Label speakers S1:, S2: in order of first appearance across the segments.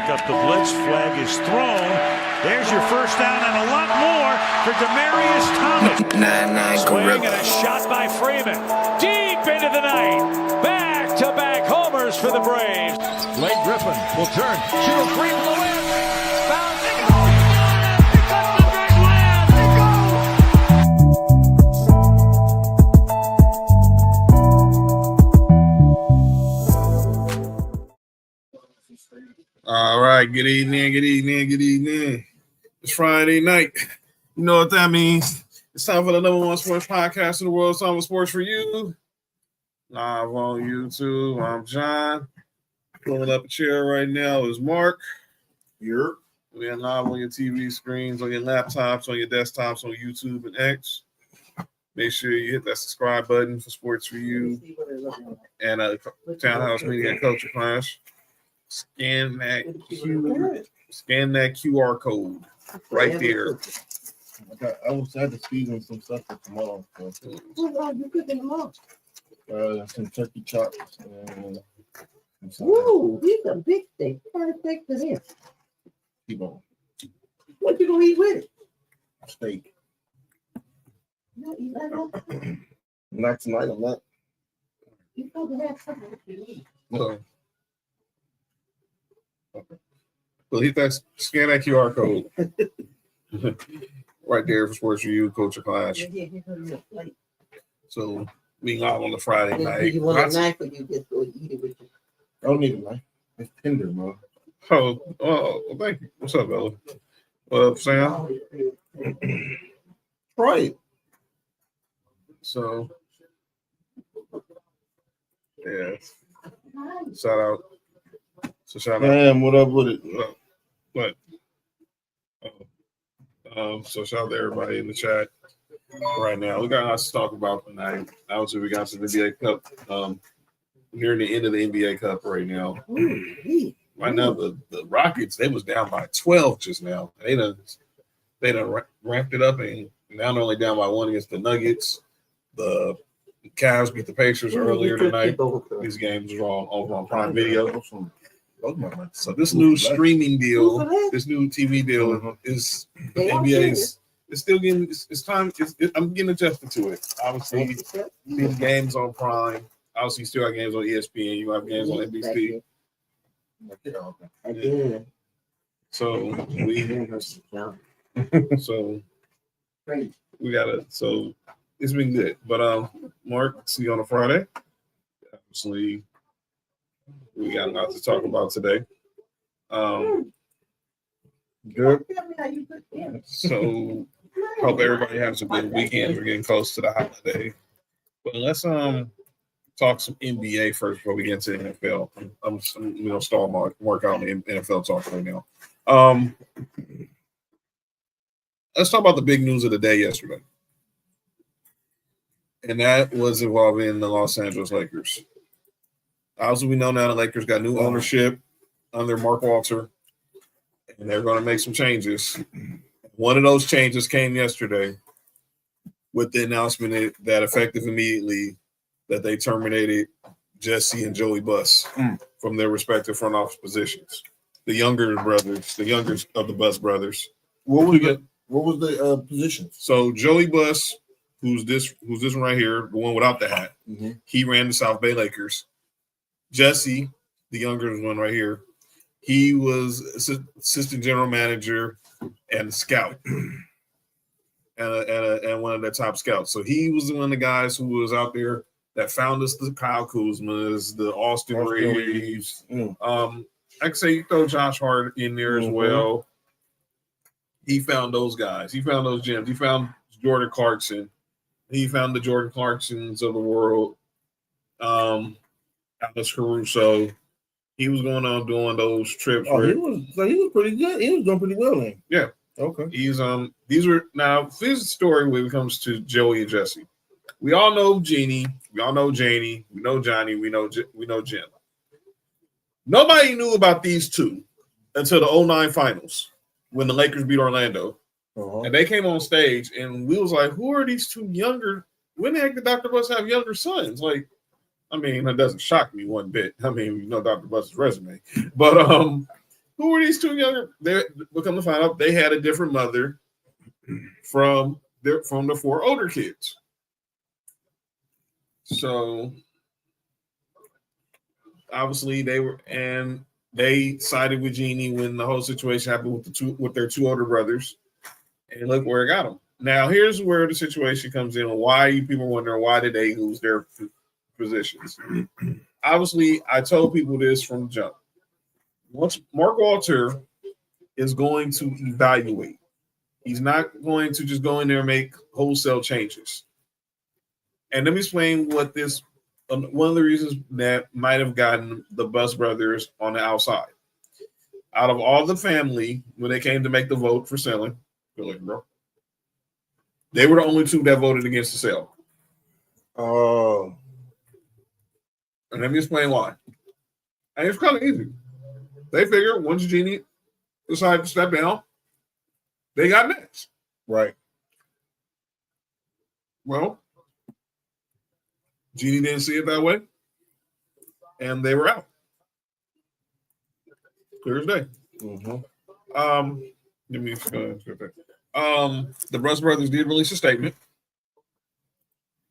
S1: up the blitz. Flag is thrown. There's your first down and a lot more for Demaryius Thomas.
S2: 9-9
S1: Swing and a shot by Freeman. Deep into the night. Back-to-back homers for the Braves. Blake Griffin will turn. Shoot a free from the win. Foul. They go. They cut the big land. They go.
S3: All right, good evening. It's Friday night. You know what that means. It's time for the number one sports podcast in the world. It's time for Sports4U. Live on YouTube. I'm John. Pulling up a chair right now is Mark. We're live on your TV screens, on your laptops, on your desktops, on YouTube and X. Make sure you hit that subscribe button for Sports4U and Townhouse Media Culture Clash. Scan that QR code right there.
S4: I was had to season some stuff for tomorrow. So.
S5: You cooking tomorrow?
S4: Some turkey chops.
S5: Ooh, these are big steaks. What kind of steak is this?
S4: T-bone.
S5: What you gonna eat with it?
S4: Steak.
S5: You not eat that?
S4: Not tonight, I'm not.
S5: You supposed to have something to eat.
S3: So hit that, scan that QR code right there for Sports4U Culture Clash. So we live on the Friday night.
S5: You want a knife or you just go eat it with you?
S4: I don't need a knife. It's tender, man.
S3: Oh, thank you. What's up, Bella? What up, Sam?
S4: Right.
S3: So, yeah. Shout out. So shout out.
S4: Damn, what up with it?
S3: What? So shout out to everybody in the chat right now. We got lots to talk about tonight. Obviously, we got some NBA Cup. Near the end of the NBA Cup right now. Right now, the Rockets, they was down by 12 just now. They done ramped it up, and now they're only down by 1 against the Nuggets. The Cavs beat the Pacers earlier tonight. These games are all over on Prime Video. So this new streaming deal, this new TV deal is NBA's. It's still getting. It's time. I'm getting adjusted to it. Obviously, these games on Prime. Obviously, you still got games on ESPN. You have games on NBC.
S5: I did.
S3: So we gotta. So it's been good. But Mark, see you on a Friday. Obviously, we got a lot to talk about today.
S4: Good.
S3: So hope everybody has a good weekend. We're getting close to the holiday. But let's talk some NBA first before we get into the NFL. I'm gonna stall Mark out on the NFL talk right now. Let's talk about the big news of the day yesterday. And that was involving the Los Angeles Lakers. Obviously, we know now the Lakers got new ownership under Mark Walter, and they're going to make some changes. One of those changes came yesterday with the announcement that effective immediately that they terminated Jesse and Joey Buss from their respective front office positions. The younger brothers, the youngest of the Buss brothers.
S4: What was the position?
S3: So Joey Buss, who's this one right here, the one without the hat, he ran the South Bay Lakers. Jesse, the younger one right here, he was assistant general manager and scout, and one of the top scouts. So he was one of the guys who was out there that found us the Kyle Kuzmas, the Austin Reeves. I could say you throw Josh Hart in there as well. He found those guys. He found those gems. He found Jordan Clarkson. He found the Jordan Clarksons of the world. Alex Caruso. He was going on doing those trips.
S4: He was pretty good. He was doing pretty well then.
S3: Yeah.
S4: Okay.
S3: He's these were now this is the story when it comes to Joey and Jesse. We all know Jeannie, we all know Janie, we know Johnny, we know Jim. Nobody knew about these two until the 09 finals when the Lakers beat Orlando. And they came on stage and we was like, who are these two younger? When the heck did Dr. Buss have younger sons? Like, I mean, that doesn't shock me one bit. I mean, you know Dr. Buss's resume. But Who were these two younger? We come to find out they had a different mother from the four older kids. So obviously they sided with Jeannie when the whole situation happened with their two older brothers, and look where it got them. Now here's where the situation comes in. Why people wondering why did they lose their positions? Obviously, I told people this from the jump. Once Mark Walter is going to evaluate, he's not going to just go in there and make wholesale changes. And let me explain what this. One of the reasons that might have gotten the Bus brothers on the outside. Out of all the family, when they came to make the vote for selling, they were the only two that voted against the sale.
S4: Oh.
S3: And let me explain why. And it's kind of easy. They figured once Jeannie decided to step down, they got next.
S4: Right.
S3: Well, Jeannie didn't see it that way, and they were out. Clear as day.
S4: Mm-hmm.
S3: Let me the Bruss brothers did release a statement.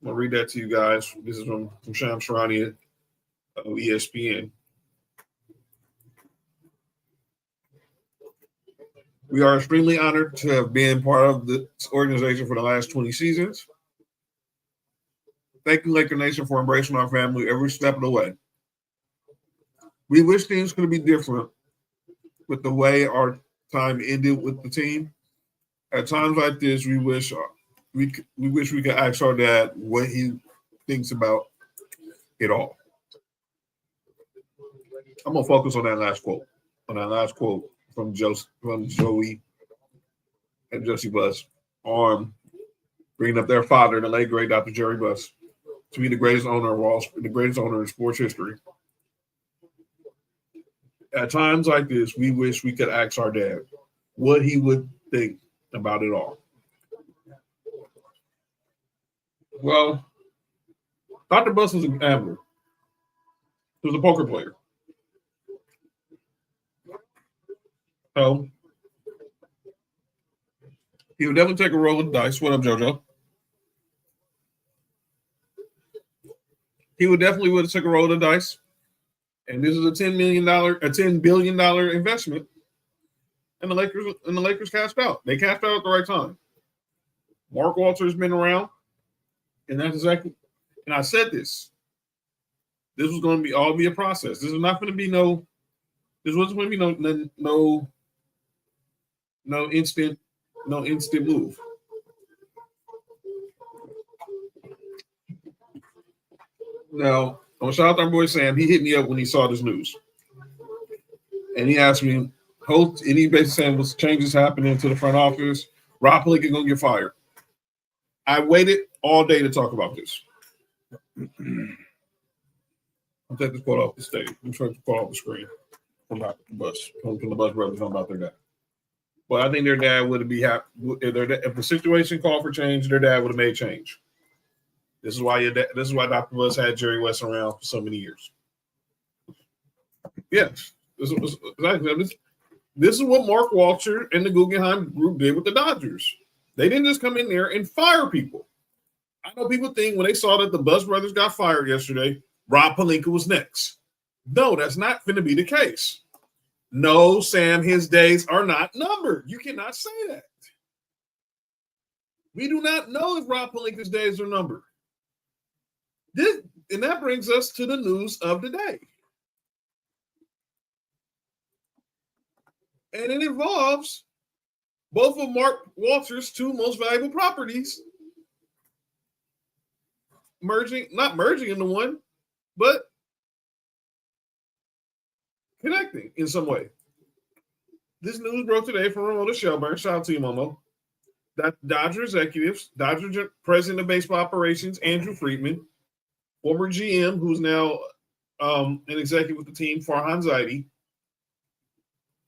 S3: I'll read that to you guys. This is from Sham Sharani of ESPN. We are extremely honored to have been part of this organization for the last 20 seasons. Thank you, Laker Nation, for embracing our family every step of the way. We wish things could be different with the way our time ended with the team. At times like this, we wish we could ask our dad what he thinks about it all. I'm gonna focus on that last quote. From Joey and Josie Buss on bringing up their father, the late great Dr. Jerry Buss, to be the greatest owner in sports history. At times like this, we wish we could ask our dad what he would think about it all. Well, Dr. Buss was a gambler. He was a poker player. So he would definitely take a roll of the dice. What up, JoJo? He would take a roll of the dice. And this is a $10 billion investment. And the Lakers cashed out. They cashed out at the right time. Mark Walter's been around. And that's exactly, and I said this. This was going to be a process. This wasn't going to be no instant move. Now, I'm shout out to our boy Sam. He hit me up when he saw this news. And he asked me, and he basically saying was changes happening to the front office. Rob Pelinka gonna get fired. I waited all day to talk about this. I'll take this quote off the stage. I'm trying to quote off the screen from the Buss brothers talking about their dad. But I think their dad would be happy if the situation called for change. Their dad would have made change. This is why Dr. Buss had Jerry West around for so many years. Yes, this is what Mark Walter and the Guggenheim Group did with the Dodgers. They didn't just come in there and fire people. I know people think when they saw that the Buss brothers got fired yesterday, Rob Pelinka was next. No, that's not going to be the case. No, Sam, his days are not numbered. You cannot say that. We do not know if Rob Pelinka's days are numbered. And that brings us to the news of the day. And it involves both of Mark Walter's two most valuable properties not merging into one, but connecting in some way. This news broke today from Ramona Shelburne. Shout out to you, Momo. That Dodger executives, Dodger president of baseball operations, Andrew Friedman, former GM, who's now an executive with the team, Farhan Zaidi,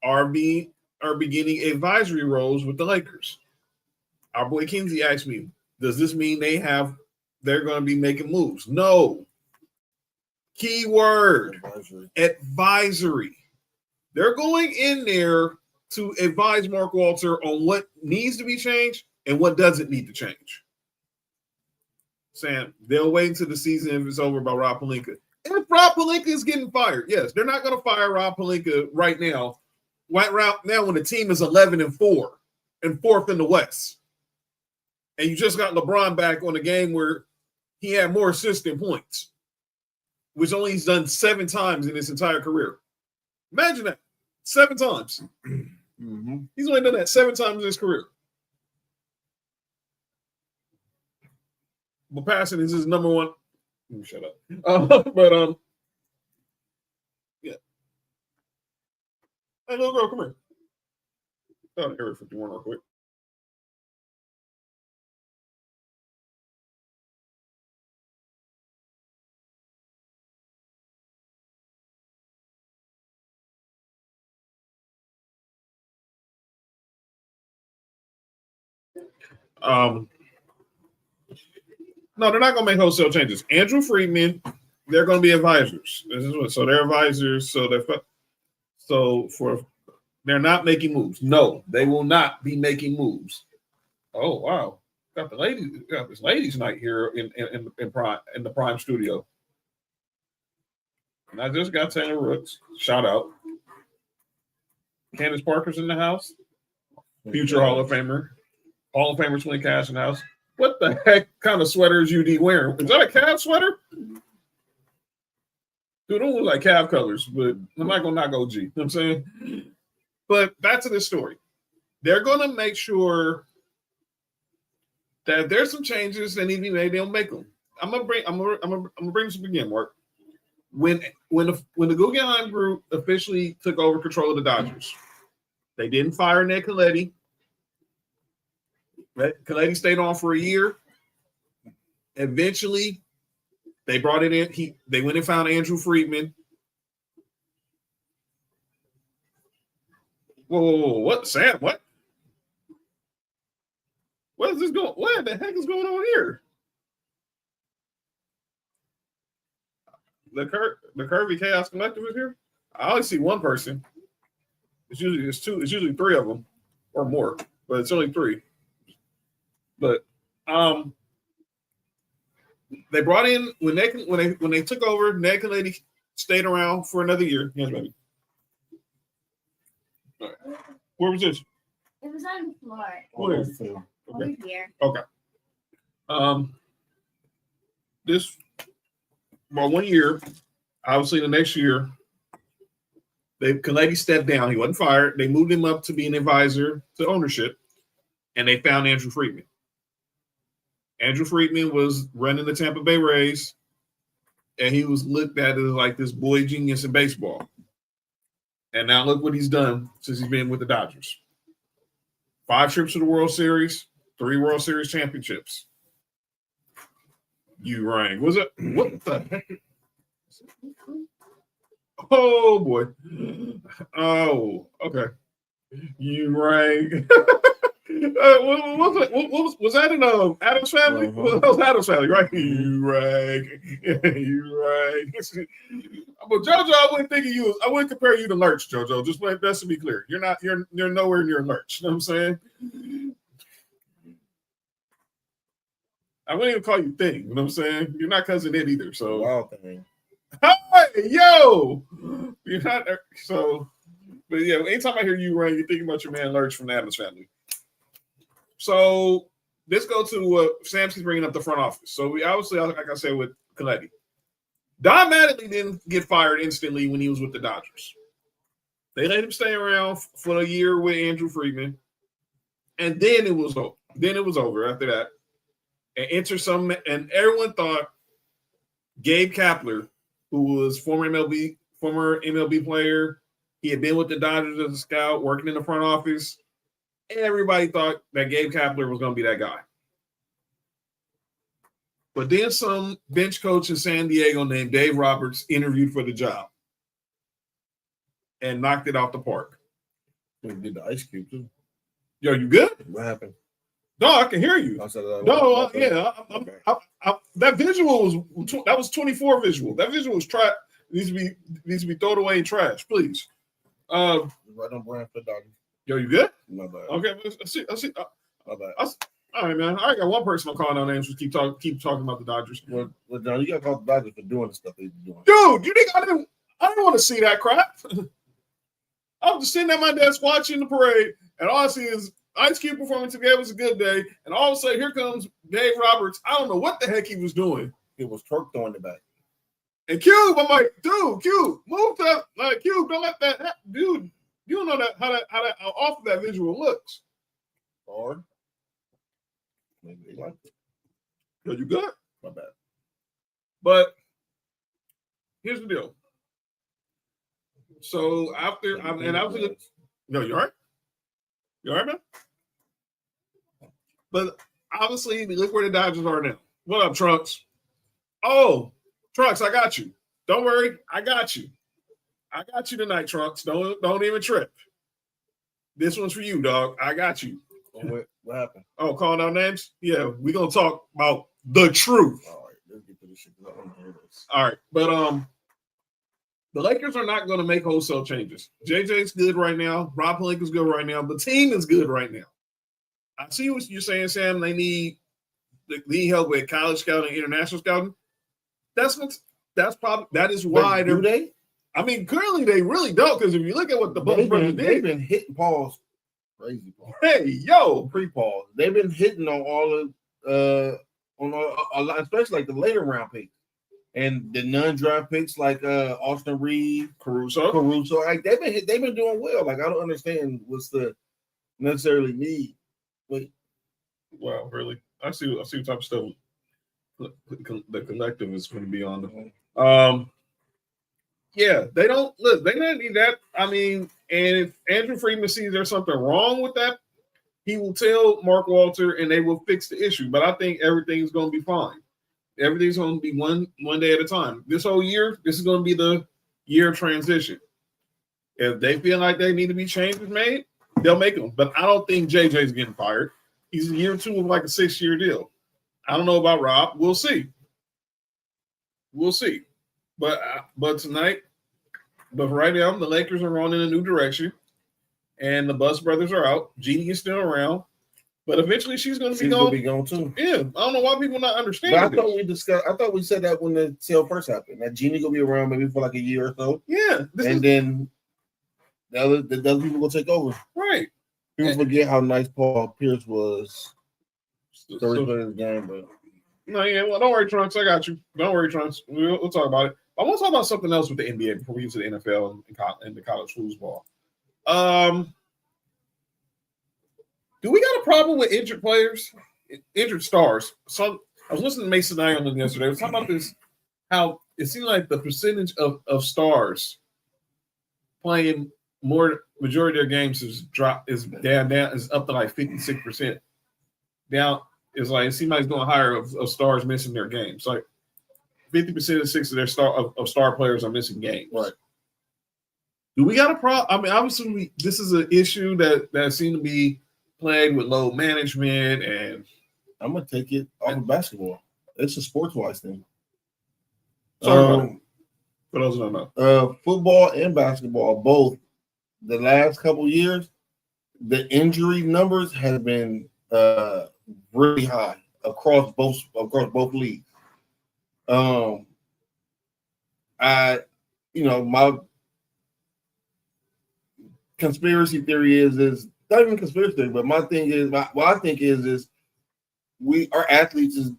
S3: are beginning advisory roles with the Lakers. Our boy Kinsey asked me, does this mean they're going to be making moves? No. Keyword, advisory. They're going in there to advise Mark Walter on what needs to be changed and what doesn't need to change. Sam, they'll wait until the season if it's over by Rob Pelinka. If Rob Pelinka is getting fired, yes, they're not going to fire Rob Pelinka right now. Right now, when the team is 11-4 and fourth in the West, and you just got LeBron back on a game where he had more assists than points, which only he's done 7 times in his entire career. Imagine that, 7 times.
S4: Mm-hmm.
S3: He's only done that 7 times in his career. But passing is his number one. Let me shut up. Yeah. Hey, little girl, come here. Oh, Area 51 real quick. No, they're not going to make wholesale changes. Andrew Friedman, they're going to be advisors. So they're advisors. They're not making moves. No, they will not be making moves. Oh wow, got this ladies' night here in the Prime Studio. And I just got Taylor Rooks. Shout out. Candace Parker's in the house. Future Hall of Famer. Hall of Famer Twin Cash in the house. What the heck kind of sweater is UD wearing? Is that a Cavs sweater? Dude, don't look like Cavs colors, but I'm not going to knock OG. You know what I'm saying? But back to this story. They're going to make sure that if there's some changes that need to be made, they'll make them. I'm gonna bring this up again, Mark. When the Guggenheim Group officially took over control of the Dodgers, they didn't fire Ned Colletti. Colletti stayed on for a year. Eventually, they brought it in. They went and found Andrew Friedman. Whoa, what, Sam? What? What is this going? What the heck is going on here? The Curvy Chaos Collective is here. I only see one person. It's usually 3 of them or more, but it's only 3. But they brought in when they took over. Ned Colletti stayed around for another year. Yes, baby. All right. Where was this?
S2: It was on the floor.
S3: Where?
S2: Over here.
S3: Okay. This well, 1 year. Obviously, the next year, Colletti stepped down. He wasn't fired. They moved him up to be an advisor to ownership, and they found Andrew Friedman. Andrew Friedman was running the Tampa Bay Rays, and he was looked at as like this boy genius in baseball. And now look what he's done since he's been with the Dodgers. 5 trips to the World Series, 3 World Series championships. You rang. Was it? What the heck? Oh, boy. Oh, okay. You rang. Was that in Adam's Family? That was Adam's Family, right? You rang. You rang. But JoJo, I wouldn't think of you. I wouldn't compare you to Lurch, JoJo. Just to be clear, you're nowhere near Lurch. You know what I'm saying? I wouldn't even call you Thing. You know what I'm saying? You're not Cousin Ed either. So
S4: Wow, Thing.
S3: Hey, yo, you're not so. But yeah, anytime I hear you rang, you're thinking about your man Lurch from the Adams Family. So let's go to Samson's bringing up the front office. So we obviously, like I said, with Colletti, Don Mattingly didn't get fired instantly when he was with the Dodgers. They let him stay around for a year with Andrew Friedman, and then it was over. Then it was over after that. And everyone thought Gabe Kapler, who was former MLB player, he had been with the Dodgers as a scout, working in the front office. Everybody thought that Gabe Kapler was going to be that guy. But then some bench coach in San Diego named Dave Roberts interviewed for the job and knocked it out the park.
S4: We did the Ice Cube, too.
S3: Yo, you good?
S4: What happened?
S3: No, I can hear you. That visual was 24 visual. That visual was needs to be thrown away in trash, please.
S4: Right on brand for Dodgers.
S3: Yo, you good?
S4: My bad.
S3: Okay, let's see.
S4: My bad.
S3: All right, man. I got one person I'm calling out names. Just keep talking about the Dodgers.
S4: Well, John, you got to call the Dodgers for doing the stuff they've been doing.
S3: Dude, you think I didn't want to see that crap? I was just sitting at my desk watching the parade, and all I see is Ice Cube performing today. It was a good day, and all of a sudden, here comes Dave Roberts. I don't know what the heck he was doing.
S4: It was Turk throwing the back.
S3: And Cube, I'm like, dude, Cube, move to that. Like, Cube, don't let that happen. Dude, you don't know how awful that visual looks.
S4: Or maybe they like it.
S3: Yo, you good?
S4: My bad.
S3: But here's the deal. So after, and I was like, no, you all right? You all right, man? But obviously, look where the Dodgers are now. What up, Trunks? Oh, Trunks, I got you. Don't worry, I got you. I got you tonight, Trunks. Don't even trip. This one's for you, dog. I got you.
S4: What happened?
S3: Oh, calling out names? Yeah, we're gonna talk about the truth.
S4: All right, let's get to this shit. I want to hear this.
S3: All right, but the Lakers are not going to make wholesale changes. JJ's good right now. Rob Pelinka's good right now. The team is good right now. I see what you're saying, Sam. They need help with college scouting, international scouting. That is why
S4: do they?
S3: I mean, currently they really don't, because if you look at what the Bucks brothers
S4: they've
S3: did,
S4: been hitting Paul's crazy Paul.
S3: hey, yo,
S4: Pre-Paul. They've been hitting on all of a lot, especially like the later round picks. And the non-draft picks like Austin Reed,
S3: Caruso.
S4: Like they've been doing well. Like I don't understand what's the necessarily need. But
S3: Wow, really? I see what type of stuff the collective is going to be on. Yeah, they don't need that. I mean, and if Andrew Friedman sees there's something wrong with that, he will tell Mark Walter and they will fix the issue. But I think everything's going to be fine. Everything's going to be one day at a time. This whole year, this is going to be the year of transition. If they feel like they need to be changes made, they'll make them. But I don't think JJ's getting fired. He's in year 2 of like a 6-year deal. I don't know about Rob. We'll see. But tonight, but right now, the Lakers are running in a new direction, and the Bus brothers are out. Jeannie is still around. But eventually, she's going to be gone
S4: too.
S3: Yeah, I don't know why people not understanding.
S4: But I thought we said that when the sale first happened. That Jeannie gonna be around maybe for like a year or so.
S3: Yeah,
S4: then the other people will take over.
S3: Right.
S4: People forget how nice Paul Pierce was. The game, but
S3: no, yeah. Well, don't worry, Trunks. I got you. Don't worry, Trunks. We'll talk about it. I want to talk about something else with the NBA before we get to the NFL and the college football. Do we got a problem with injured players, injured stars? I was listening to Mason Nye on them yesterday. I was talking about this, how it seems like the percentage of stars playing majority of their games is up to like 56%. Down is like it seems like it's going higher of stars missing their games. Like 50% of their star players are missing games.
S4: Right.
S3: Do we got a problem? I mean, obviously, this is an issue that seems to be played with load management, and
S4: I'm gonna take it off of basketball. It's a sports-wise thing.
S3: For those who don't
S4: know, football and basketball, both the last couple years, the injury numbers have been really high across both leagues. My conspiracy theory is not even conspiracy theory, but my thing is what I think is our athletes is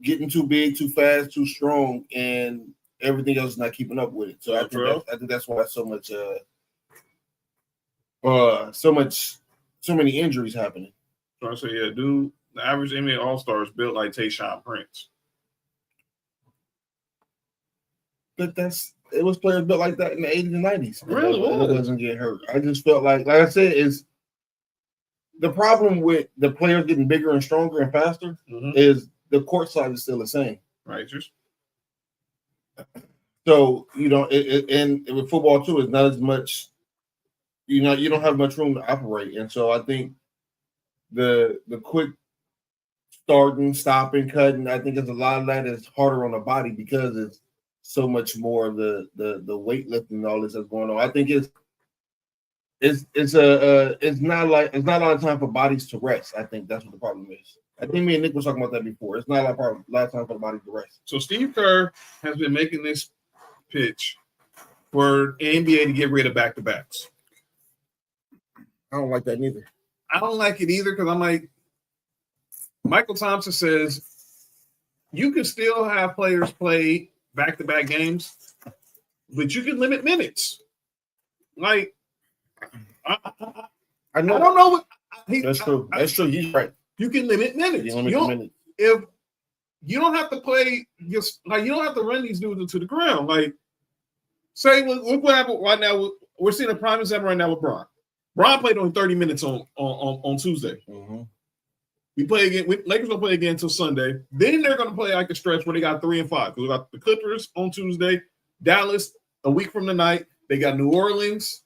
S4: getting too big, too fast, too strong, and everything else is not keeping up with it. So I think that's why so many injuries happening.
S3: So I say, yeah, dude, the average NBA All-Star is built like Tayshaun Prince.
S4: But it was players built like that in the 80s and 90s.
S3: Really?
S4: It doesn't get hurt. I just felt like I said, is the problem with the players getting bigger and stronger and faster is the court side is still the same.
S3: Right.
S4: So, and with football too, it's not as much, you don't have much room to operate. And so I think the quick starting, stopping, cutting, I think there's a lot of that is harder on the body because it's so much more of the weightlifting and all this that's going on. I think it's it's not a lot of time for bodies to rest. I think that's what the problem is. I think me and Nick was talking about that before. It's not a lot of time for the body to rest.
S3: So Steve Kerr has been making this pitch for NBA to get rid of back-to-backs.
S4: I don't like that neither.
S3: I don't like it either because I'm like, Michael Thompson says you can still have players play back-to-back games, but you can limit minutes. Like, I
S4: know.
S3: I don't know what
S4: That's true. That's true. He's right.
S3: You can limit minutes. If you don't have to play, just like you don't have to run these dudes into the ground. Like, say, look what happened right now. We're seeing a prime example right now with Bron. Bron played only 30 minutes on Tuesday.
S4: Mm-hmm.
S3: We play again. Lakers don't play again until Sunday. Then they're going to play like a stretch where they got 3 and 5. Because we got the Clippers on Tuesday, Dallas a week from tonight. They got New Orleans,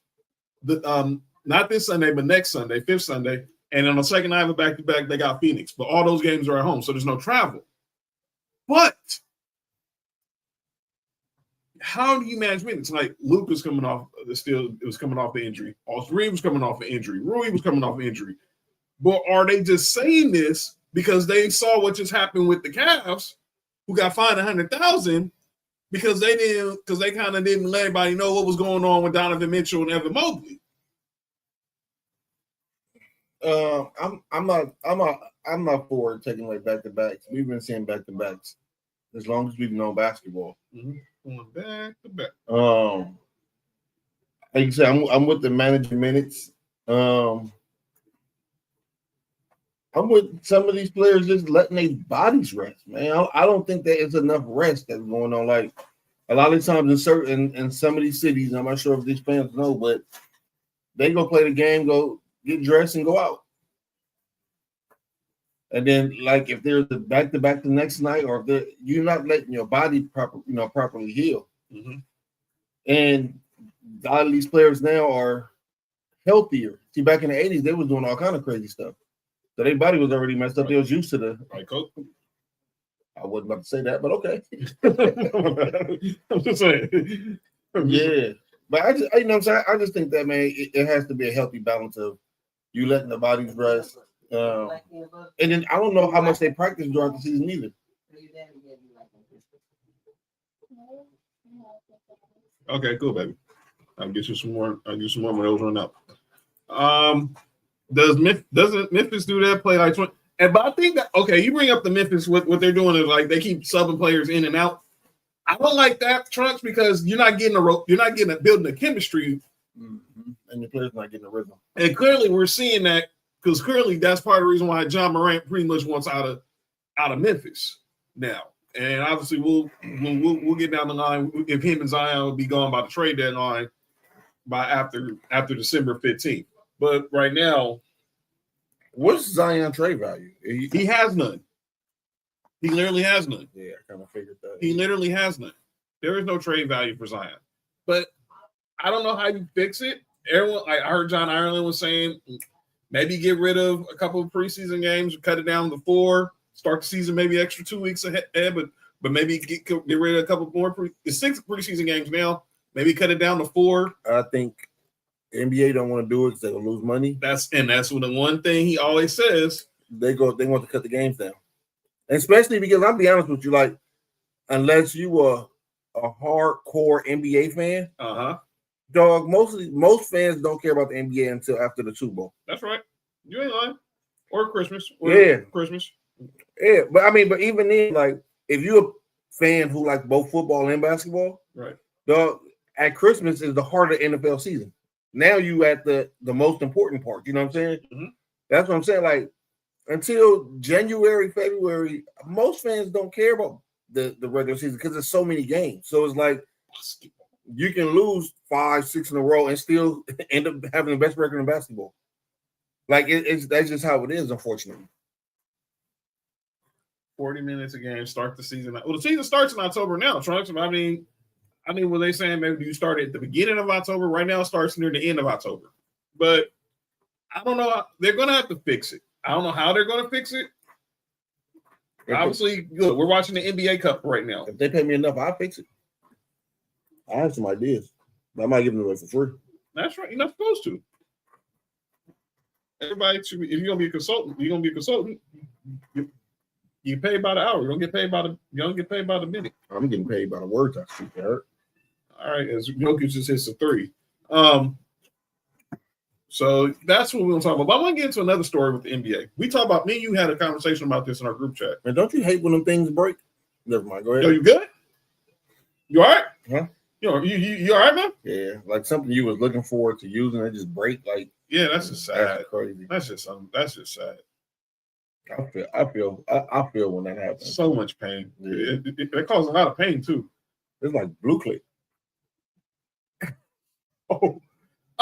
S3: not this Sunday, but next Sunday, 5th Sunday. And on the second night of a back-to-back, they got Phoenix. But all those games are at home, so there's no travel. But how do you manage minutes? Like Luke was coming off the injury. All three was coming off an injury. Rui was coming off an injury. But are they just saying this because they saw what just happened with the Cavs, who got fined $100,000 because they kind of didn't let everybody know what was going on with Donovan Mitchell and Evan Mobley?
S4: I'm not for taking away back-to-backs. We've been seeing back-to-backs as long as we've known basketball.
S3: Mm-hmm. Going back-to-back.
S4: Like you said, I'm with the manager minutes. I'm with some of these players just letting their bodies rest, man. I don't think that it's enough rest that's going on. Like a lot of times in some of these cities, I'm not sure if these fans know, but they go play the game, go get dressed, and go out. And then, like, if there's a back-to-back the next night, or if you're not letting your body properly heal.
S3: Mm-hmm.
S4: And a lot of these players now are healthier. See, back in the 80s, they was doing all kind of crazy stuff. So their body was already messed up. They was used to the.
S3: Right, Coach.
S4: I wasn't about to say that, but okay.
S3: I'm just saying.
S4: Yeah. But I just, you know what I'm saying? I just think that, man, it has to be a healthy balance of you letting the bodies rest. And then I don't know how much they practice throughout the season either.
S3: Okay, cool, baby. I'll get you some more. I'll get you some more when those run out. Doesn't Memphis do that? Play like 20? But I think that you bring up the Memphis. What they're doing is like they keep subbing players in and out. I don't like that, Trunks, because you're not building a chemistry,
S4: and the players not getting a rhythm.
S3: And clearly, we're seeing that because clearly that's part of the reason why John Morant pretty much wants out of Memphis now. And obviously, we'll get down the line if him and Zion will be gone by the trade deadline by after December 15th. But right now,
S4: what's Zion trade value?
S3: He has none. He literally has none.
S4: Yeah, I kind of figured that.
S3: He literally has none. There is no trade value for Zion. But I don't know how you fix it. Everyone, I heard John Ireland was saying maybe get rid of a couple of preseason games, cut it down to 4, start the season maybe extra 2 weeks ahead, but maybe get rid of a couple more. It's 6 preseason games now. Maybe cut it down to 4.
S4: I think the NBA don't want to do it because they're gonna lose money.
S3: That's what the one thing he always says.
S4: They want to cut the games down. Especially because I'll be honest with you, like, unless you are a hardcore NBA fan, dog, most fans don't care about the NBA until after the Super Bowl.
S3: That's right. You ain't lying. Or Christmas. Christmas.
S4: Yeah, but even then, like, if you're a fan who like both football and basketball,
S3: right,
S4: dog, at Christmas is the heart of NFL season. Now you at the most important part. You know what I'm saying?
S3: Mm-hmm.
S4: That's what I'm saying. Like, until January, February, most fans don't care about the regular season because there's so many games. So it's like you can lose 5, 6 in a row and still end up having the best record in basketball. Like that's just how it is, unfortunately.
S3: 40 minutes a game, start the season. Well, the season starts in October now, Trunks. I mean, were they saying maybe you start at the beginning of October? Right now it starts near the end of October. But I don't know. They're going to have to fix it. I don't know how they're going to fix it. Obviously, look, we're watching the NBA Cup right now.
S4: If they pay me enough, I'll fix it. I have some ideas, but I might give them away for free.
S3: That's right. You're not supposed to. Everybody should be, if you're gonna be a consultant, you pay by the hour. You don't get paid by the minute.
S4: I'm getting paid by the words I speak. Eric.
S3: All right, as Jokic just hits a 3. So that's what we're gonna talk about. But I want to get into another story with the NBA. We talked about me and you had a conversation about this in our group chat.
S4: Man, don't you hate when them things break? Never mind. Go ahead.
S3: Yo, you good? You all right?
S4: Huh?
S3: You all right, man?
S4: Yeah, like something you was looking forward to using, it just break. Like,
S3: yeah, that's just sad.
S4: That's crazy.
S3: That's just sad.
S4: I feel when that happens.
S3: So much pain. Yeah. It causes a lot of pain too.
S4: It's like blue click.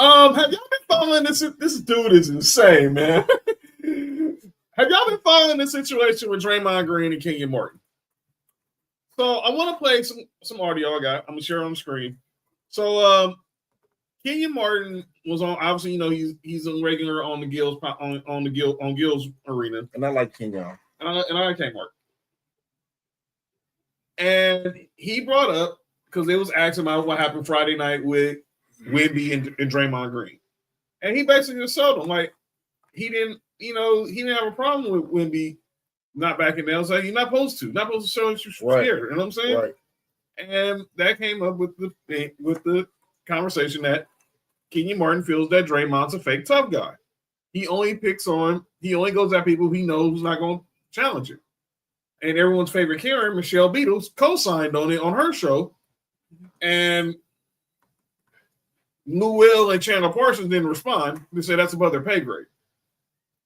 S3: Oh, have y'all been following this? This dude is insane, man. Have y'all been following the situation with Draymond Green and Kenyon Martin? So I want to play some audio I got. I'm gonna share on the screen. So Kenyon Martin was on. Obviously, he's a regular on the Gills on Gills Arena,
S4: and I like Kenyon.
S3: And I like Kenyon Martin. And he brought up because they was asking about what happened Friday night with Wemby and Draymond Green, and he basically just told them like he didn't have a problem with Wemby not backing down. So you're not supposed to show that you're scared. You know what I'm saying?
S4: Right.
S3: And that came up with the conversation that Kenyon Martin feels that Draymond's a fake tough guy. He only goes at people he knows who's not going to challenge him. And everyone's favorite Karen, Michelle Beatles, co-signed on it on her show. And Lou Will and Chandler Parsons didn't respond. They said that's above their pay grade.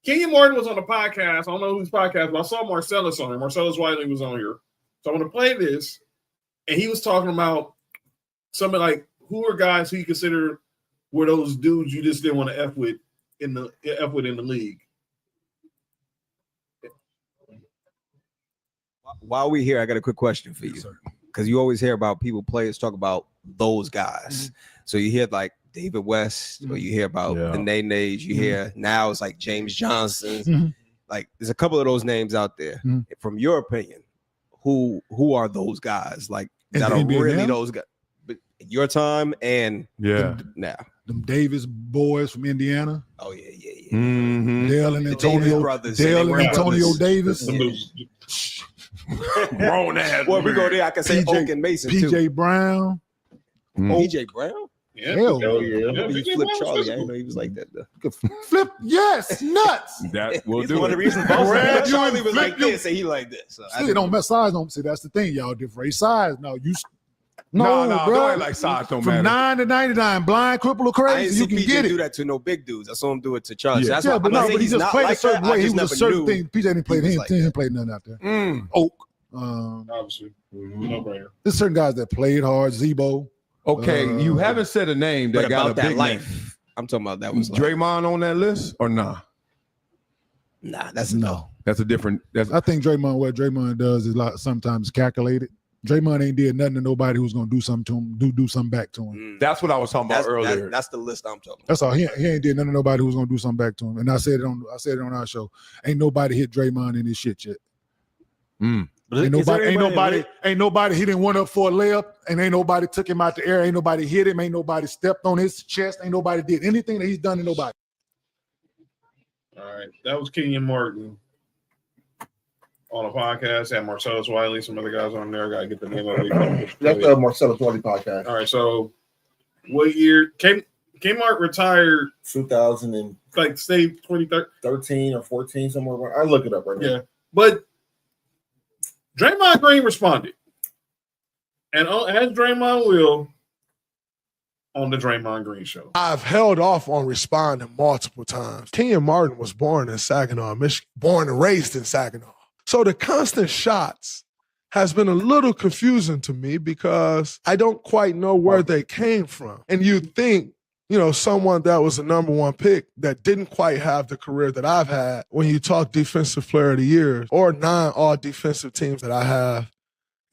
S3: Kenyon Martin was on the podcast. I don't know whose podcast, but I saw Marcellus on it. Marcellus Wiley was on here. So I'm going to play this. And he was talking about something like who are guys who you consider were those dudes you just didn't want to F with in the league.
S6: While we're here, I got a quick question for you. Because you always hear about players talk about those guys. Mm-hmm. So you hear like David West, or you hear about the Nays, you hear now it's like James Johnson. Mm-hmm. Like there's a couple of those names out there. Mm-hmm. From your opinion, who are those guys? Like that are really those guys? But in your time and now.
S7: Them Davis boys from Indiana.
S6: Oh yeah.
S7: Mm-hmm. Dale and Antonio brothers. Dale and Antonio Davis.
S6: Grown ass. Well, we go there. I can say Oak and Mason too.
S7: PJ Brown.
S6: PJ Brown.
S3: Yeah.
S7: Hell
S6: yeah. He flipped Charlie. I didn't know he was like that though.
S7: Flip, yes, nuts.
S8: That will do
S6: one of the reasons Charlie was like this, and he like this. So
S7: see, don't mess size. Don't see. That's the thing, y'all. Different size. No, you.
S8: No,
S7: bro.
S8: Don't like size. Don't
S7: From
S8: matter.
S7: 9 to 99, blind, cripple, or crazy, you can
S6: PJ
S7: get it.
S6: Do that to no big dudes. I saw him do it to Charlie.
S7: Yeah,
S6: So
S7: but he just played a certain way. He was a certain thing. PJ didn't play. He didn't play nothing out there. Oak.
S3: Obviously, no brainer.
S7: There's certain guys that played hard. Zebo.
S8: Okay, you haven't said a name that got a big
S6: life.
S8: name.
S6: I'm talking about that was
S8: Draymond on that list or nah?
S6: Nah, that's no.
S8: That's a different.
S7: I think what Draymond does is sometimes calculated. Draymond ain't did nothing to nobody who's gonna do something to him, do something back to him.
S8: That's what I was talking about earlier.
S6: That's the list I'm talking about.
S7: That's all. He ain't did nothing to nobody who's gonna do something back to him. And I said it on our show. Ain't nobody hit Draymond in this shit yet. Ain't nobody hit him one up for a layup, and ain't nobody took him out the air. Ain't nobody hit him. Ain't nobody stepped on his chest. Ain't nobody did anything that he's done to nobody.
S3: All right, that was Kenyon Martin on a podcast. Had Marcellus Wiley, some other guys on there. Gotta get the name of it.
S4: That's the Marcellus Wiley podcast.
S3: All right, so what year? Kmart retired
S4: 2000 and
S3: like say 2013
S4: or 14 somewhere. I look it up right now.
S3: Yeah, but Draymond Green responded, and as Draymond will on the Draymond Green show.
S9: I've held off on responding multiple times. Kenyon Martin was born in Saginaw, Michigan, born and raised in Saginaw. So the constant shots has been a little confusing to me because I don't quite know where they came from. And you think, someone that was a number one pick that didn't quite have the career that I've had when you talk defensive player of the year or 9 all defensive teams that I have,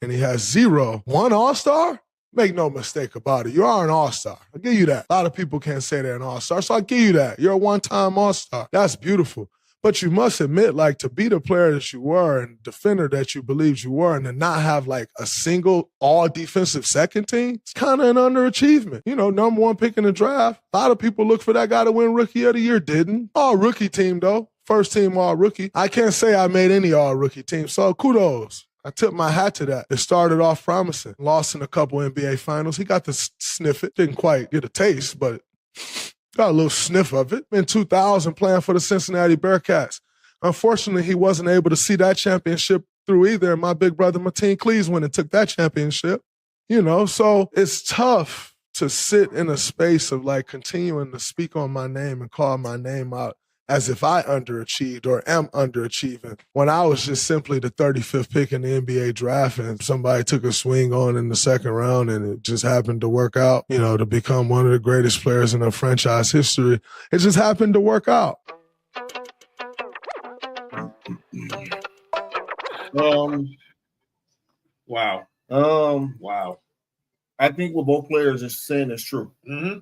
S9: and he has 0. 1 all-star? Make no mistake about it. You are an all-star. I'll give you that. A lot of people can't say they're an all-star, so I'll give you that. You're a one-time all-star. That's beautiful. But you must admit, like, to be the player that you were and defender that you believed you were, and to not have like a single all defensive second team, it's kind of an underachievement. You know, number one pick in the draft. A lot of people look for that guy to win Rookie of the Year. Didn't. All rookie team though. First team all rookie. I can't say I made any all rookie team. So kudos. I tip my hat to that. It started off promising. Lost in a couple NBA finals. He got to sniff it. Didn't quite get a taste, but got a little sniff of it. In 2000, playing for the Cincinnati Bearcats. Unfortunately, he wasn't able to see that championship through either. And my big brother, Mateen Cleaves, went and took that championship. You know, so it's tough to sit in a space of like continuing to speak on my name and call my name out as if I underachieved or am underachieving when I was just simply the 35th pick in the NBA draft and somebody took a swing on in the second round and it just happened to work out, you know, to become one of the greatest players in the franchise history. It just happened to work out.
S3: Wow.
S4: Wow. I think what both players are saying is true.
S3: Mm-hmm.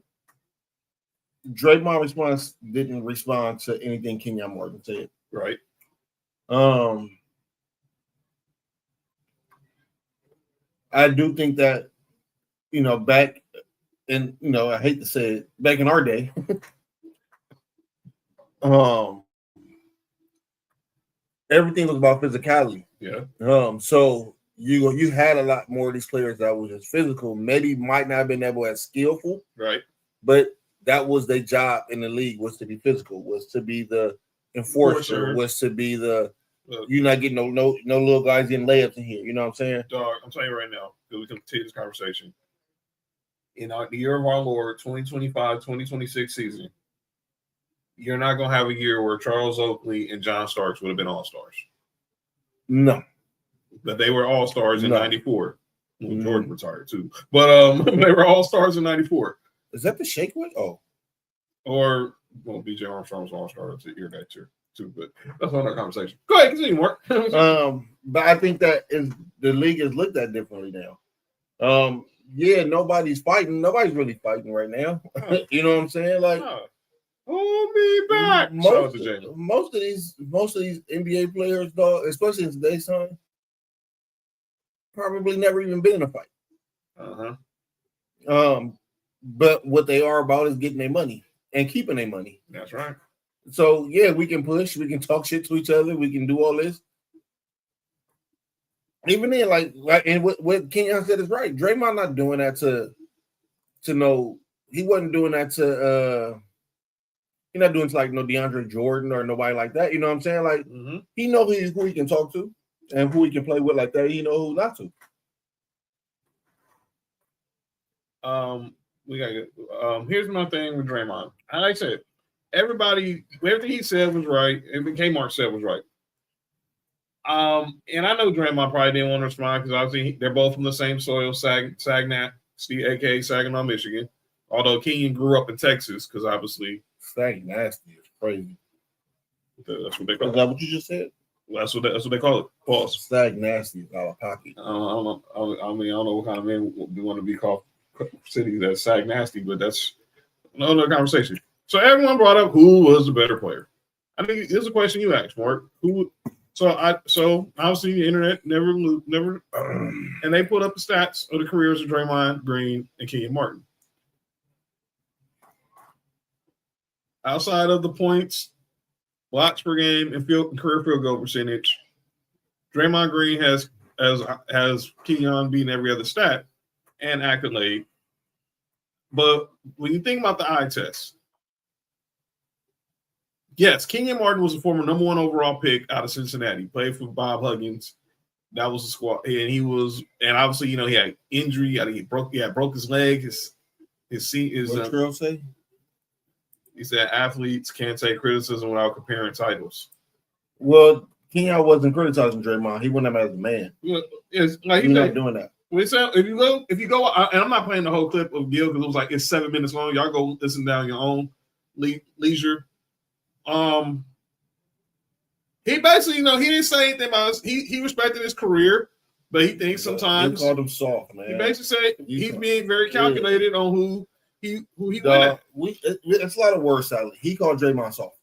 S4: Draymond's response didn't respond to anything Kenyon Martin said.
S3: Right.
S4: I do think that, you know, back in, you know, I hate to say it, back in our day, everything was about physicality.
S3: Yeah.
S4: So you had a lot more of these players that was just physical, maybe might not have been able as skillful.
S3: Right.
S4: But that was their job in the league, was to be physical, was to be the enforcer, was to be the you're not getting no little guys getting layups in here. You know what I'm saying?
S3: Dog, I'm telling you right now, because we can continue this conversation. In the year of our Lord, 2025-2026 season, you're not going to have a year where Charles Oakley and John Starks would have been all-stars.
S4: No.
S3: But they were all-stars in 94. Well, Jordan retired too. But they were all-stars in 94.
S4: Is that the shake one? Oh.
S3: Or, well, B.J. Armstrong was all-star to hear that too. But that's another conversation. Go ahead, continue, Mark.
S4: But I think that the league is looked at differently now. Yeah, nobody's fighting. Nobody's really fighting right now. You know what I'm saying? Like,
S3: hold me back.
S4: Most of these NBA players, dog, especially in today's time, probably never even been in a fight. But what they are about is getting their money and keeping their money.
S3: That's right.
S4: So yeah, we can push, we can talk shit to each other, we can do all this. Even then, like and what Kenyon said is right. Draymond not doing that to know. He wasn't doing that to he's not doing it to like no DeAndre Jordan or nobody like that. You know what I'm saying? Like he know who he can talk to and who he can play with like that. He know who not to.
S3: We got here's my thing with Draymond. Like I said, everything he said was right. Everything Kmart said was right. And I know Draymond probably didn't want to respond because obviously they're both from the same soil, Saginaw, aka Saginaw, Michigan. Although Kenyon grew up in Texas, because obviously
S4: Saginaw is crazy.
S3: That's what they call it.
S4: Is that what you just said?
S3: Well, that's what they call it. Pause.
S4: Saginaw is out of pocket.
S3: I don't know. I don't know what kind of men we want to be called cities that's sag nasty, but that's another conversation. So everyone brought up who was the better player. I think here's a question you asked, Mark. So obviously the internet never, and they put up the stats of the careers of Draymond Green and Kenyon Martin. Outside of the points, blocks per game, and career field goal percentage, Draymond Green has Kenyon beating every other stat and accolade. But when you think about the eye test, yes, Kenyon Martin was a former number 1 overall pick out of Cincinnati. Played for Bob Huggins. That was the squad, and obviously, he had injury. He broke his leg. His
S4: What Trill say?
S3: He said athletes can't take criticism without comparing titles.
S4: Well, Kenyon wasn't criticizing Draymond. He wouldn't have as a man.
S3: It's like
S4: he's not doing that.
S3: If you go, and I'm not playing the whole clip of Gil because it was like it's 7 minutes long. Y'all go listen down your own leisure. He basically, he didn't say anything about us. He respected his career, but he thinks sometimes
S4: he called him soft, man.
S3: He basically said he's being very calculated on who he went at.
S4: It's a lot of words salad. He called Draymond soft.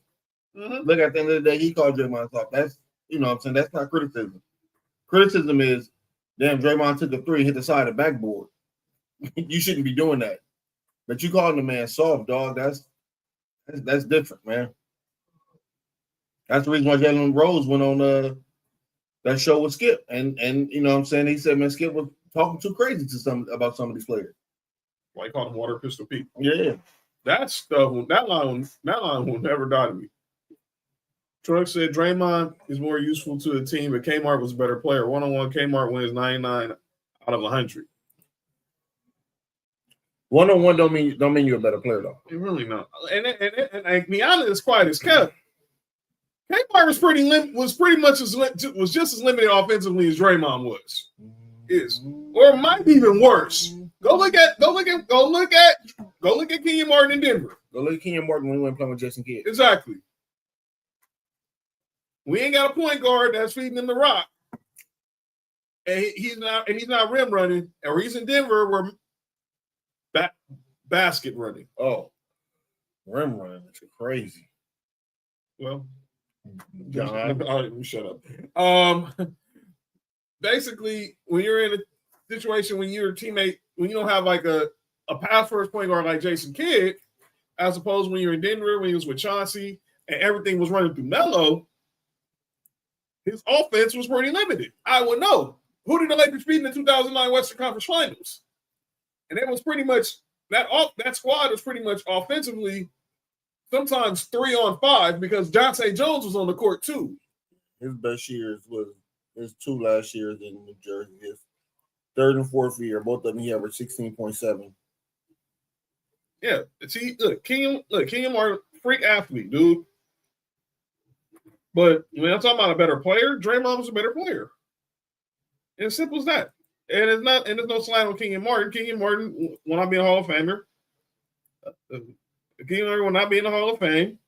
S4: Look, at the end of the day, he called Draymond soft. That's, you know what I'm saying? That's not criticism. Criticism is, damn, Draymond took a 3 and hit the side of the backboard. You shouldn't be doing that. But you calling the man soft, dog, that's different, man. That's the reason why Jalen Rose went on that show with Skip. And you know what I'm saying? He said, man, Skip was talking too crazy about some of these players.
S3: Why he called him Water Pistol Pete?
S4: Yeah.
S3: That stuff, that line will never die to me. Truck said Draymond is more useful to the team, but Kmart was a better player. One-on-one, Kmart wins 99 out of 100.
S4: One-on-one don't mean you're a better player, though.
S3: It really not. And to be honest, as quiet as kept, Kmart was just as limited offensively as Draymond was. Or might be even worse. Go look at Kenyon Martin in Denver.
S4: Go look at Kenyon Martin when he went playing with Jason Kidd.
S3: Exactly. We ain't got a point guard that's feeding him the rock. And he's not rim running. Or he's in Denver where basket running.
S4: Oh. Rim running. That's crazy.
S3: Well,
S4: God.
S3: Shut up. Basically, when you're in a situation when you're a teammate, when you don't have like a pass first point guard like Jason Kidd, as opposed when you're in Denver, when he was with Chauncey, and everything was running through Melo, his offense was pretty limited. I would know. Who did the Lakers beat in the 2009 Western Conference Finals? And it was pretty much that squad was pretty much offensively sometimes 3-on-5 because Dante Jones was on the court too.
S4: His best years was his 2 last years in New Jersey. His 3rd and 4th year, both of them he averaged 16.7.
S3: Yeah, see, Kenyon Martin, freak athlete, dude. But when I'm talking about a better player, Draymond was a better player. And as simple as that. And there's no slight on Kenyon Martin. Kenyon Martin will not be a Hall of Famer. Kenyon Martin will not be in the Hall of Fame.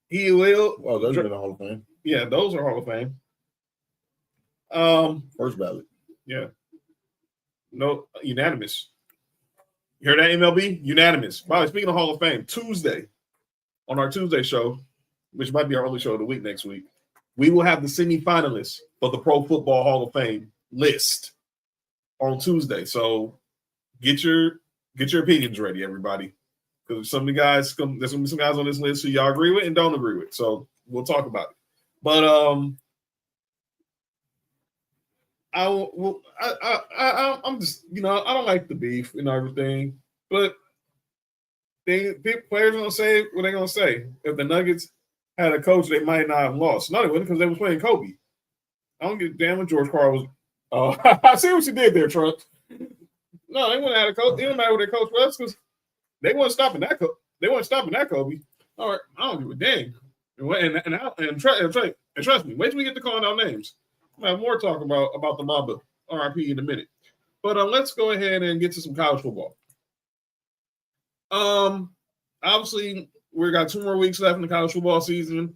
S3: He will.
S4: Well, those are in the Hall of Fame.
S3: Yeah, those are Hall of Fame.
S4: First ballot.
S3: Yeah. No, unanimous. You heard that, MLB? Unanimous. By the way, speaking of Hall of Fame, Tuesday, on our Tuesday show, which might be our only show of the week next week, we will have the semifinalists for the Pro Football Hall of Fame list on Tuesday. So get your opinions ready, everybody. Because there's gonna be some guys on this list who y'all agree with and don't agree with. So we'll talk about it. But I'm just, I don't like the beef and everything, but players gonna say what they're gonna say. If the Nuggets had a coach, they might not have lost. No, they wouldn't because they was playing Kobe. I don't give a damn what George Carl was. I see what you did there, Trump. No, they wouldn't have had a coach. It didn't matter what their coach was because they weren't stopping that. They weren't stopping that Kobe. All right, I don't give a damn. And trust me, wait till we get to calling out names. We'll have more talk about the Mamba RIP in a minute. But let's go ahead and get to some college football. Obviously, we got 2 more weeks left in the college football season,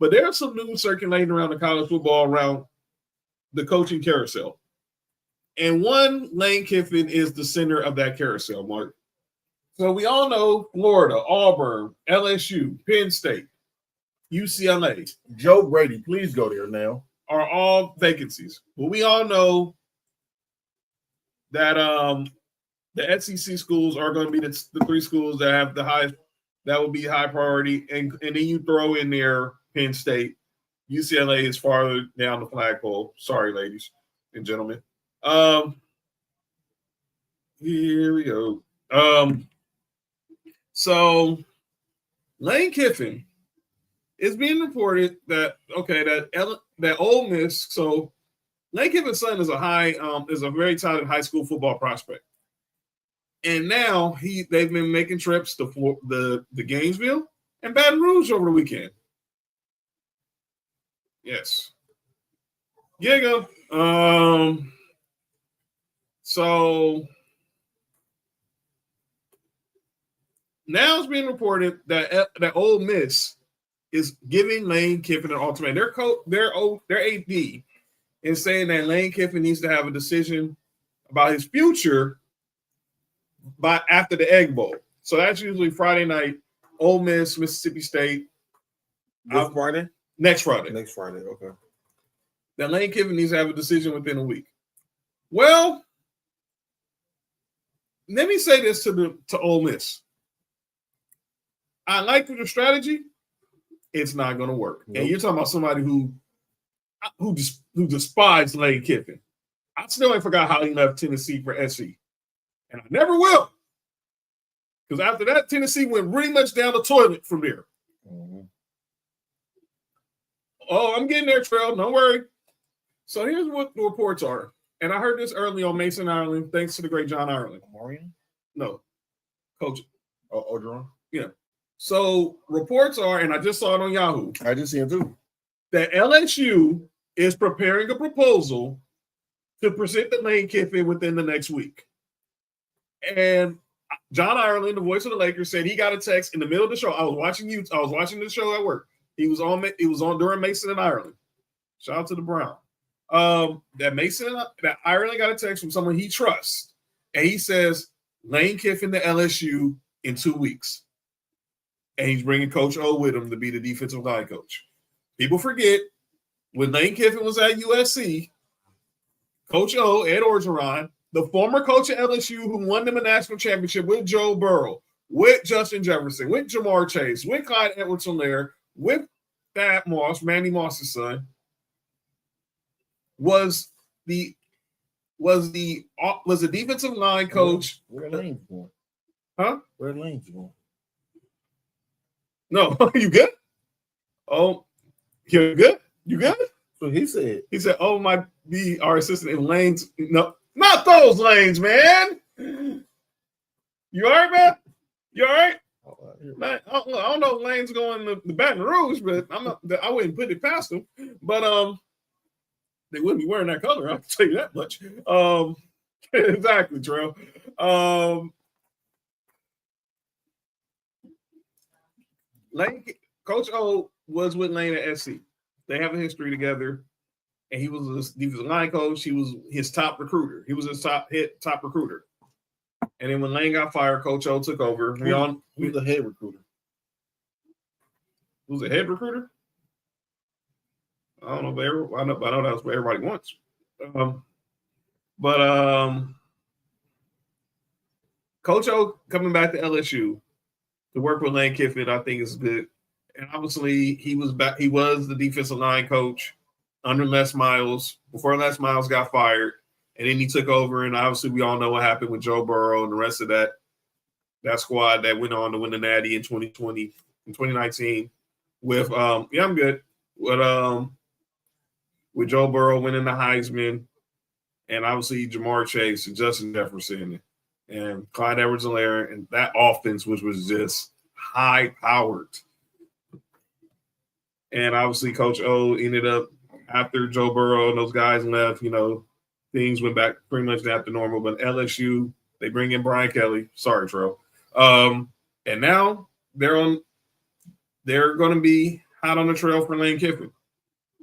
S3: but there's some news circulating around the college football around the coaching carousel. And one, Lane Kiffin is the center of that carousel, Mark. So we all know Florida, Auburn, LSU, Penn State, UCLA.
S4: Joe Brady, please go there now.
S3: Are all vacancies. But we all know that the SEC schools are going to be the 3 schools that have the highest, that will be high priority. And then you throw in there Penn State. UCLA is farther down the flagpole. Sorry, ladies and gentlemen. Here we go. So Lane Kiffin is being reported that that Ole Miss. So Lane Kiffin's son is a very talented high school football prospect, and now they've been making trips to the Gainesville and Baton Rouge over the weekend. Yes, yeah, go. So now it's being reported that Ole Miss is giving Lane Kiffin an ultimatum. Their AD is saying that Lane Kiffin needs to have a decision about his future by after the Egg Bowl. So that's usually Friday night Ole Miss, Mississippi State.
S4: This Friday?
S3: Next Friday.
S4: Next Friday, okay.
S3: That Lane Kiffin needs to have a decision within a week. Well, let me say this to Ole Miss. I like your strategy. It's not going to work. Nope. And you're talking about somebody who despised Lane Kiffin. I still ain't forgot how he left Tennessee for SC. And I never will. Because after that, Tennessee went pretty much down the toilet from there. Mm-hmm. Oh, I'm getting there, Trail. Don't worry. So here's what the reports are. And I heard this early on Mason Ireland, thanks to the great John Ireland. Maureen? No. Coach.
S4: Orgeron?
S3: Yeah. So reports are, and I just saw it on Yahoo.
S4: I just seen it too.
S3: That LSU is preparing a proposal to present the Lane Kiffin within the next week. And John Ireland, the voice of the Lakers, said he got a text in the middle of the show. I was watching the show at work. He was on during Mason and Ireland. Shout out to the Brown. That Ireland got a text from someone he trusts. And he says, Lane Kiffin to LSU in 2 weeks. And he's bringing Coach O with him to be the defensive line coach. People forget, when Lane Kiffin was at USC, Coach O, Ed Orgeron, the former coach at LSU who won them a national championship with Joe Burrow, with Justin Jefferson, with Jamar Chase, with Clyde Edwards-Helaire, with Thad Moss, Randy Moss's son, was the defensive line coach.
S4: Where Lane's going?
S3: Huh?
S4: Where Lane's going?
S3: No, you good? Oh, you're good? You good?
S4: So he said.
S3: He said, "Oh, might be our assistant in lanes." No, not those lanes, man. You all right, man? You all right? Man, I don't know if Lane's going to the Baton Rouge, but I wouldn't put it past them. But they wouldn't be wearing that color. I can tell you that much. Exactly, Terrell. Lane, Coach O was with Lane at SC. They have a history together, and he was a defensive line coach. He was his top recruiter. He was his top recruiter. And then when Lane got fired, Coach O took over.
S4: Who's the head recruiter?
S3: Who's the head recruiter? I don't know, but I know that's what everybody wants. Coach O coming back to LSU to work with Lane Kiffin, I think is good. And obviously, he was the defensive line coach under Les Miles before Les Miles got fired, and then he took over. And obviously, we all know what happened with Joe Burrow and the rest of that squad that went on to win the Natty in 2019. With I'm good. With Joe Burrow winning the Heisman, and obviously Jamar Chase and Justin Jefferson and Clyde Edwards-Helaire, and that offense, which was just high-powered. And obviously Coach O ended up, after Joe Burrow and those guys left, things went back pretty much back to normal. But LSU, they bring in Brian Kelly. Sorry, Tro. And now they're going to be hot on the trail for Lane Kiffin.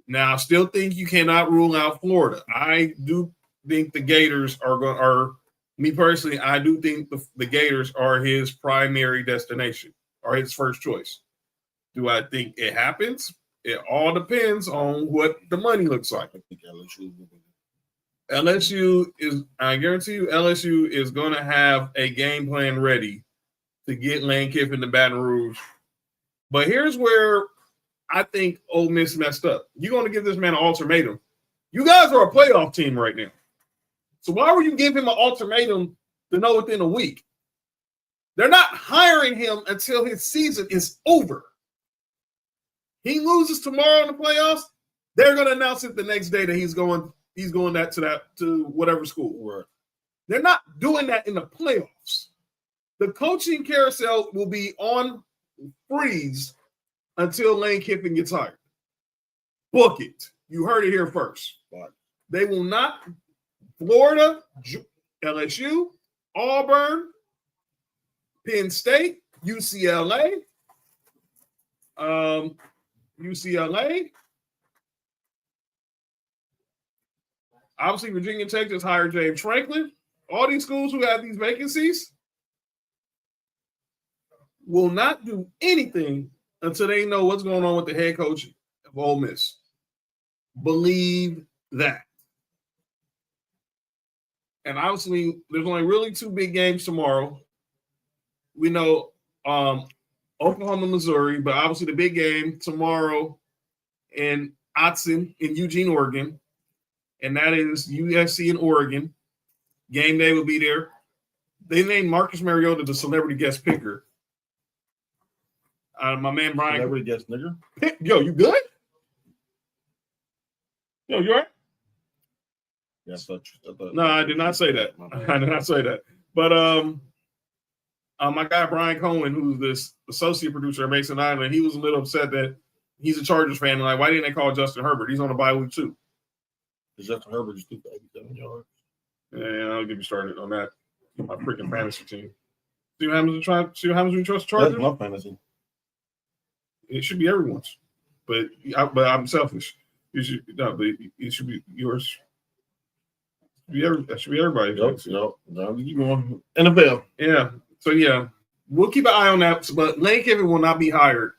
S3: Now, I still think you cannot rule out Florida. I do think the Gators are me personally, I do think the Gators are his primary destination or his first choice. Do I think it happens? It all depends on what the money looks like. I think LSU is, I guarantee you, LSU is going to have a game plan ready to get Lane Kiffin to Baton Rouge. But here's where I think Ole Miss messed up. You're going to give this man an ultimatum. You guys are a playoff team right now. So why would you give him an ultimatum to know within a week? They're not hiring him until his season is over. He loses tomorrow in the playoffs, they're going to announce it the next day that he's going to whatever school. Right. They're not doing that in the playoffs. The coaching carousel will be on freeze until Lane Kiffin gets hired. Book it. You heard it here first. Right. They will not. Florida, LSU, Auburn, Penn State, UCLA. Obviously, Virginia Tech just hired James Franklin. All these schools who have these vacancies, will not do anything until they know what's going on with the head coach of Ole Miss. Believe that. And obviously, there's only really 2 big games tomorrow. We know Oklahoma, Missouri, but obviously the big game tomorrow in Autzen in Eugene, Oregon, and that is USC in Oregon. Game day will be there. They named Marcus Mariota the celebrity guest picker. My man Brian.
S4: Celebrity guest nigger.
S3: Yo, you good? Yo, you all right?
S4: Yeah, I thought
S3: No, I did not say that. I did not say that. But my guy Brian Cohen, who's this associate producer at Mason Island, he was a little upset that he's a Chargers fan. Like, why didn't they call Justin Herbert? He's on the bye week too.
S4: Justin Herbert just threw for 87 yards.
S3: Yeah, I'll get you started on that. My freaking fantasy team. See what happens we trust the Chargers?
S4: That's my fantasy.
S3: It should be everyone's, but I'm selfish. But it should be yours. That should be everybody.
S4: No, you going NFL.
S3: Yeah. So yeah, we'll keep an eye on that. But Lane Kiffin will not be hired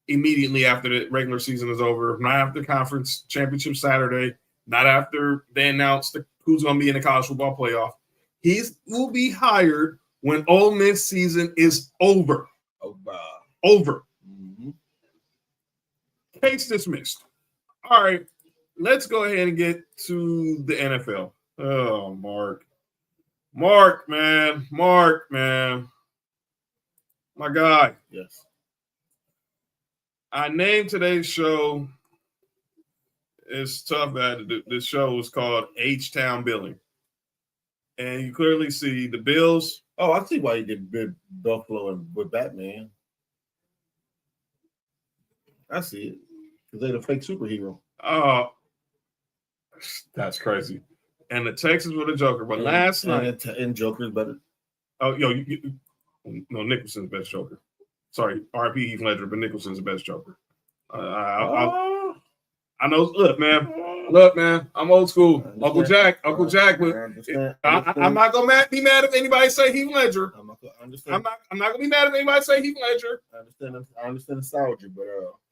S3: immediately after the regular season is over. Not after conference championship Saturday. Not after they announce who's going to be in the college football playoff. He will be hired when Ole Miss season is over. Over.
S4: Mm-hmm.
S3: Case dismissed. All right, let's go ahead and get to the NFL. Oh, Mark, man. My guy.
S4: Yes.
S3: I named today's show. It's tough that this show is called H-Town Billing. And you clearly see the Bills.
S4: Oh, I see why he did Big Buffalo and with Batman. I see it. Because they're the fake superhero.
S3: Oh, that's crazy. And the Texans were the Joker. But last night.
S4: And Joker's better.
S3: Oh, no, Nicholson's the best Joker. Sorry, RP Heath Ledger, but Nicholson's the best Joker. I know. Look, man. I'm old school. Uncle Jack. I'm not gonna be mad if anybody say Heath Ledger. I'm not gonna be mad if anybody say Heath Ledger.
S4: I understand nostalgia, but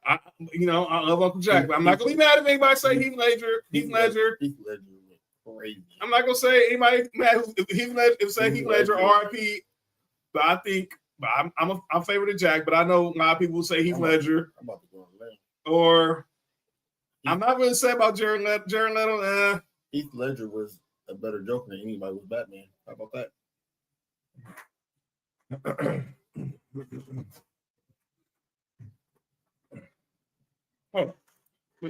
S3: I love Uncle Jack, but I'm not gonna be mad if anybody say Heath Ledger. Heath Ledger was crazy. I'm not gonna say anybody mad if Heath Ledger RIP. But I think I'm favorite of Jack, but I know a lot of people will say Heath Ledger.
S4: I'm about to go on the lane.
S3: Or I'm not really say about Jared Leto.
S4: Heath Ledger was a better Joker than anybody with Batman. How about that?
S3: Oh. What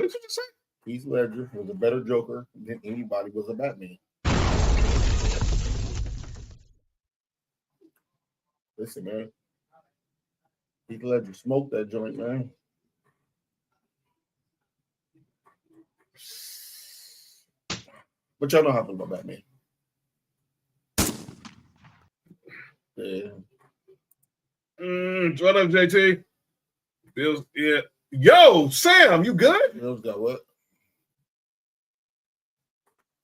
S3: did you just say?
S4: Heath Ledger was a better Joker than anybody was a Batman. Listen, man. Heath Ledger smoked that joint, man. But y'all know how I feel about Batman. Yeah.
S3: What up, JT? Bills, yeah. Yo, Sam, you good?
S4: Bills got what?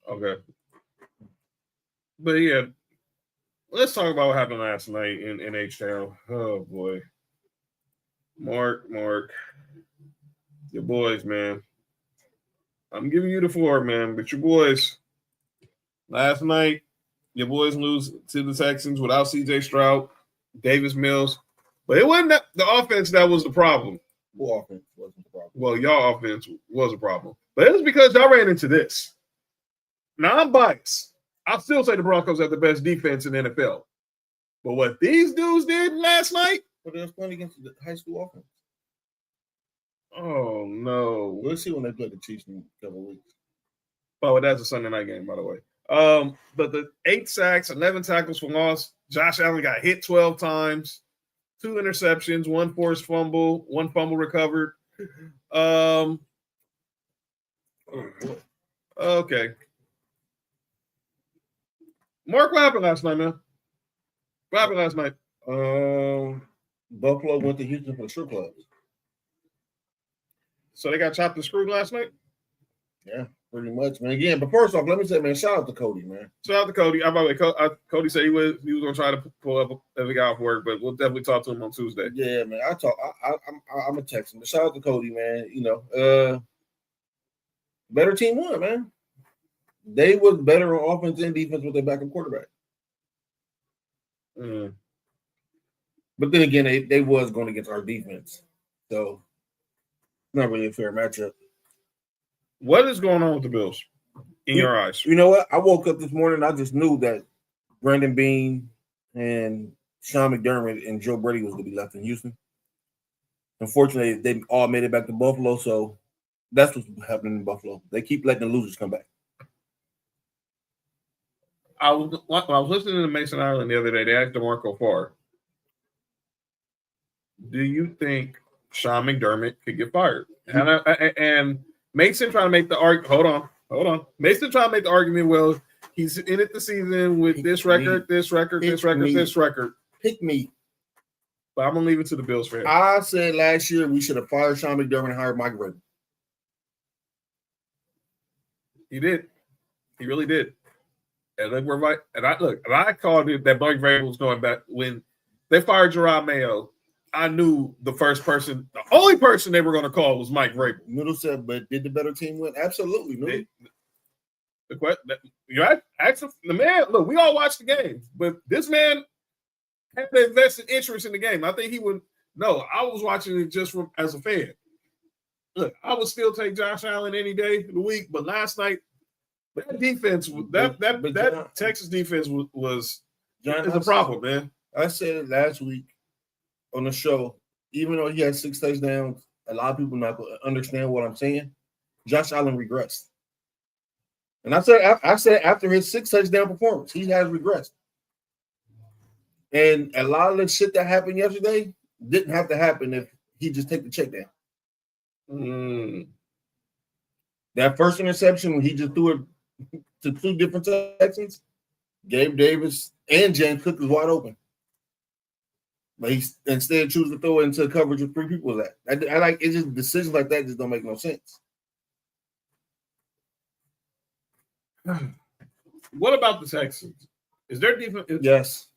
S3: Okay. But yeah, let's talk about what happened last night in H-Town. Oh, boy. Mark, your boys, man. I'm giving you the floor, man, but your boys, last night, your boys lose to the Texans without C.J. Stroud, Davis Mills. But it wasn't the offense that was the problem.
S4: Well, offense wasn't the problem.
S3: Well, y'all offense was a problem. But it was because y'all ran into this. Now, I'm biased. I'll still say the Broncos have the best defense in the NFL. But what these dudes did last night?
S4: But they was playing against the high school offense.
S3: Oh, no.
S4: We'll see when they play the Chiefs in a couple of weeks.
S3: Oh, that's a Sunday night game, by the way. But the 8 sacks, 11 tackles for loss. Josh Allen got hit 12 times, 2 interceptions, 1 forced fumble, 1 fumble recovered. Okay. Mark, what happened last night, man? What happened last night?
S4: Buffalo went to Houston for the strip clubs.
S3: So they got chopped and screwed last night?
S4: Yeah, pretty much, man. Again, but first off, let me say, man, shout out to Cody, man.
S3: Shout out to Cody. I'm about to say, Cody said he was going to try to pull up every guy off work, but we'll definitely talk to him on Tuesday.
S4: Yeah, man. I'm gonna text him. But shout out to Cody, man. You know, better team won, man. They was better on offense and defense with their backup quarterback. But then again, they was going against our defense, so not really a fair matchup.
S3: What is going on with the Bills in your eyes?
S4: You know what? I woke up this morning. I just knew that Brandon Beane and Sean McDermott and Joe Brady was going to be left in Houston. Unfortunately, they all made it back to Buffalo, so that's what's happening in Buffalo. They keep letting the losers come back.
S3: I was listening to Mason Ireland the other day. They asked DeMarco Farr, do you think Sean McDermott could get fired? And Mason trying to make the argument. Hold on. Mason trying to make the argument. Well, he's in it the season with this record.
S4: Pick me.
S3: But I'm gonna leave it to the Bills fans.
S4: I said last year we should have fired Sean McDermott and hired Mike Vrabel.
S3: He did. He really did. And look, we're right. And I called it that Mike Vrabel was going back when they fired Jerome Mayo. I knew the only person they were going to call was Mike Vrabel.
S4: Middle said, but did the better team win? Absolutely.
S3: You ask the man. Look, we all watched the game, but this man had an invested interest in the game. I think he would. No, I was watching it just as a fan. Look, I would still take Josh Allen any day of the week, but last night that defense, that Texas defense was a problem, man.
S4: I said it last week on the show. Even though he had 6 touchdowns, a lot of people not going to understand what I'm saying. Josh Allen regressed, and I said after his 6 touchdown performance, he has regressed. And a lot of the shit that happened yesterday didn't have to happen if he just take the check down. That first interception when he just threw it to 2 different Texans, Gabe Davis and James Cook was wide open. But he instead chose to throw it into coverage with 3 people. I like it. Just decisions like that just don't make no sense.
S3: What about the Texans? Is their defense?
S4: Yes.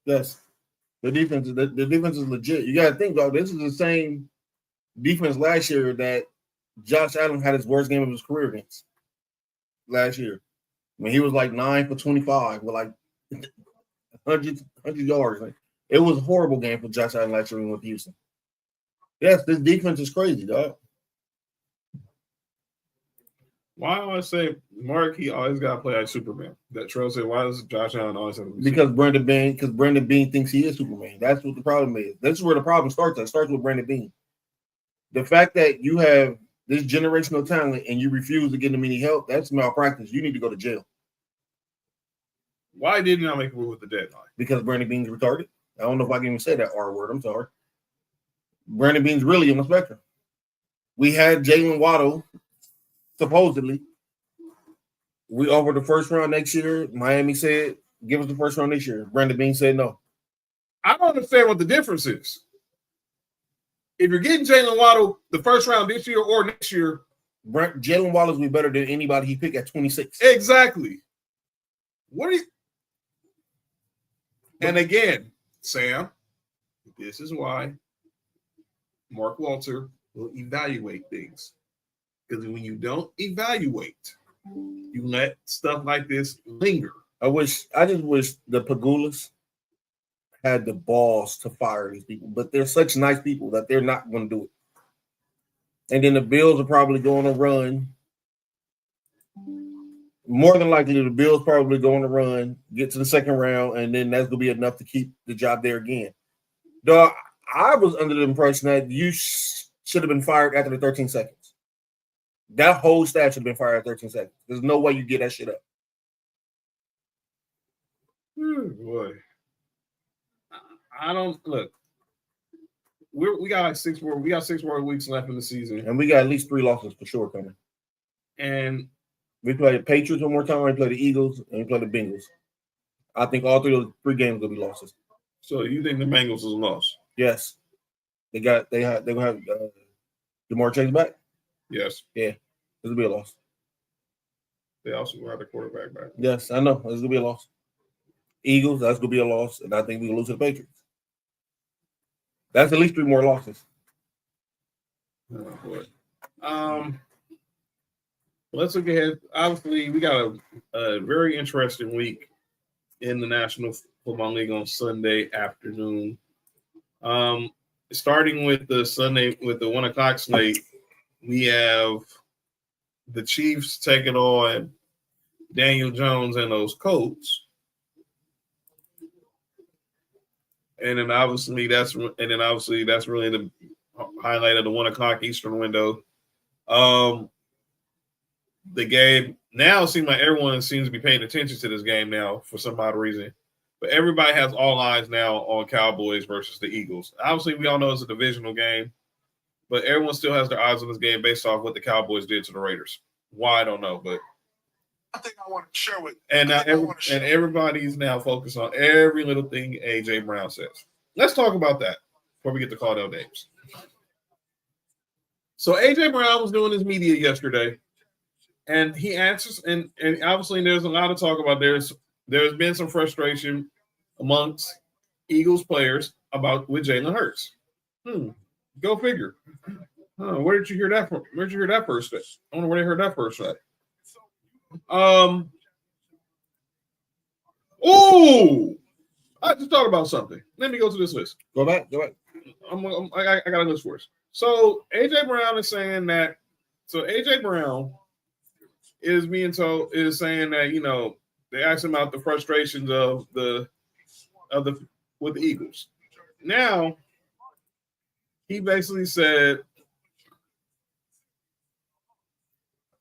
S4: The defense is legit. You got to think, dog. This is the same defense last year that Josh Allen had his worst game of his career against last year. When he was like 9 for 25 with like 100 yards. It was a horrible game for Josh Allen last year with Houston. Yes, this defense is crazy, dog.
S3: Why do I say Mark? He always got to play like Superman. That Trell said, "Why does Josh Allen always have to be
S4: Because Brandon Beane thinks he is Superman. That's what the problem is. This is where the problem starts. It starts with Brandon Beane. The fact that you have this generational talent and you refuse to give him any help, that's malpractice. You need to go to jail.
S3: Why didn't I make a move with the deadline?
S4: Because Brandon Beane's retarded. I don't know if I can even say that R word. I'm sorry. Brandon Beane's really on the spectrum. We had Jalen Waddle, supposedly. We offered the first round next year. Miami said, give us the first round next year. Brandon Beane said no.
S3: I don't understand what the difference is. If you're getting Jalen Waddle the first round this year or next year,
S4: Jalen Waddle will be better than anybody he picked at 26.
S3: Exactly. What are you? And again, Sam, this is why Mark Walter will evaluate things. Because when you don't evaluate, you let stuff like this linger.
S4: I just wish the Pagulas had the balls to fire these people, but they're such nice people that they're not going to do it. And then the Bills are probably going to run. More than likely, the Bills probably going to run, get to the second round, and then that's going to be enough to keep the job there again. Dog, I was under the impression that you should have been fired after the 13 seconds. That whole staff should have been fired at 13 seconds. There's no way you get that shit up.
S3: Boy. I don't look. We got like 6 more. We got 6 more weeks left in the season,
S4: and we got at least 3 losses for sure coming.
S3: And
S4: we play the Patriots one more time. We play the Eagles, and we play the Bengals. I think all 3 games will be losses.
S3: So you think the Bengals is a loss?
S4: Yes. They're gonna have Jamar Chase back.
S3: Yes.
S4: Yeah, this will be a loss.
S3: They also got their quarterback back.
S4: Yes, I know. It's going to be a loss. Eagles, that's going to be a loss. And I think we're going to lose to the Patriots. That's at least 3 more losses.
S3: Oh, boy. Let's look ahead. Obviously, we got a very interesting week in the National Football League on Sunday afternoon. Starting with the Sunday with the 1:00 slate, we have the Chiefs taking on Daniel Jones and those Colts, and then obviously that's really the highlight of the 1:00 Eastern window. The game now seems like everyone seems to be paying attention to this game now for some odd reason. But everybody has all eyes now on Cowboys versus the Eagles. Obviously, we all know it's a divisional game, but everyone still has their eyes on this game based off what the Cowboys did to the Raiders. Why, I don't know, but
S9: I think I want to share with you.
S3: and now everybody's now focused on every little thing A.J. Brown says. Let's talk about that before we get to Cardell names. So A.J. Brown was doing his media yesterday, and he answers, and obviously there's a lot of talk about there's been some frustration amongst Eagles players with Jalen Hurts. Go figure. Where did you hear that from? Where did you hear that first? I wonder where they heard that first. Oh, I just thought about something. Let me go to this list.
S4: Go back.
S3: I got a list for us. So A.J. Brown is saying that. So A.J. Brown is saying that they asked him about the frustrations of the with the Eagles. Now he basically said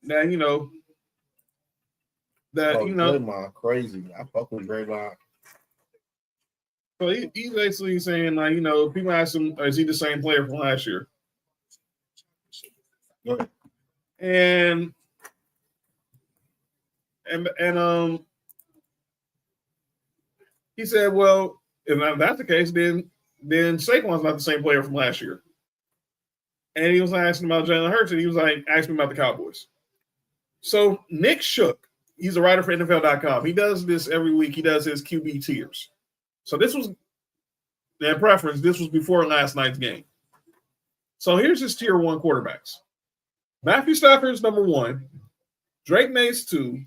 S3: that
S4: Draymond crazy. I fuck with Draymond.
S3: So he's basically saying people ask him, is he the same player from last year? And he said, well, if that's the case, then Saquon's not the same player from last year. And he was asking about Jalen Hurts, and he was asking about the Cowboys. So Nick Shook, he's a writer for NFL.com. He does this every week. He does his QB tiers. So this was their preference. This was before last night's game. So here's his tier 1 quarterbacks. Matthew Stafford's number 1. Drake May's 2.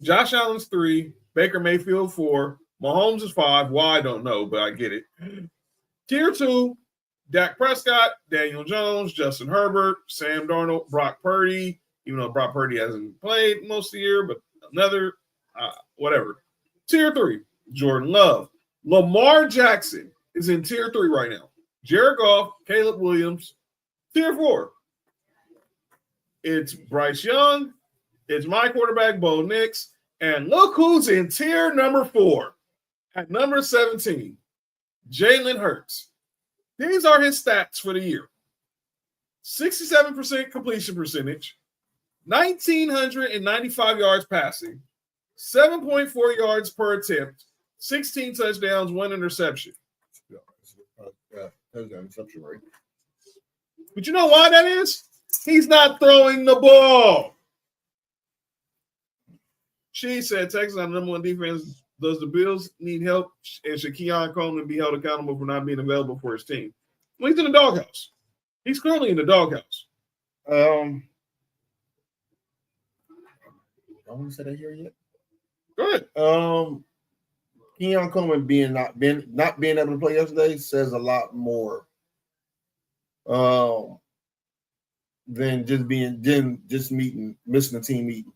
S3: Josh Allen's 3. Baker Mayfield 4. Mahomes is 5. Why, I don't know, but I get it. Tier 2, Dak Prescott, Daniel Jones, Justin Herbert, Sam Darnold, Brock Purdy, even though Brock Purdy hasn't played most of the year, but another, whatever. Tier 3, Jordan Love. Lamar Jackson is in tier 3 right now. Jared Goff, Caleb Williams. Tier 4, it's Bryce Young. It's my quarterback, Bo Nix. And look who's in tier number 4 at number 17, Jalen Hurts. These are his stats for the year. 67% completion percentage, 1,995 yards passing, 7.4 yards per attempt, 16 touchdowns, 1 interception.
S4: Interception rate.
S3: But you know why that is? He's not throwing the ball. She said Texas on the number 1 defense. Does the Bills need help? And should Keon Coleman be held accountable for not being available for his team? Well, he's in the doghouse. He's currently in the doghouse.
S4: I want to say that here yet.
S3: Go ahead.
S4: Keon Coleman not being able to play yesterday says a lot more than just missing the team meeting.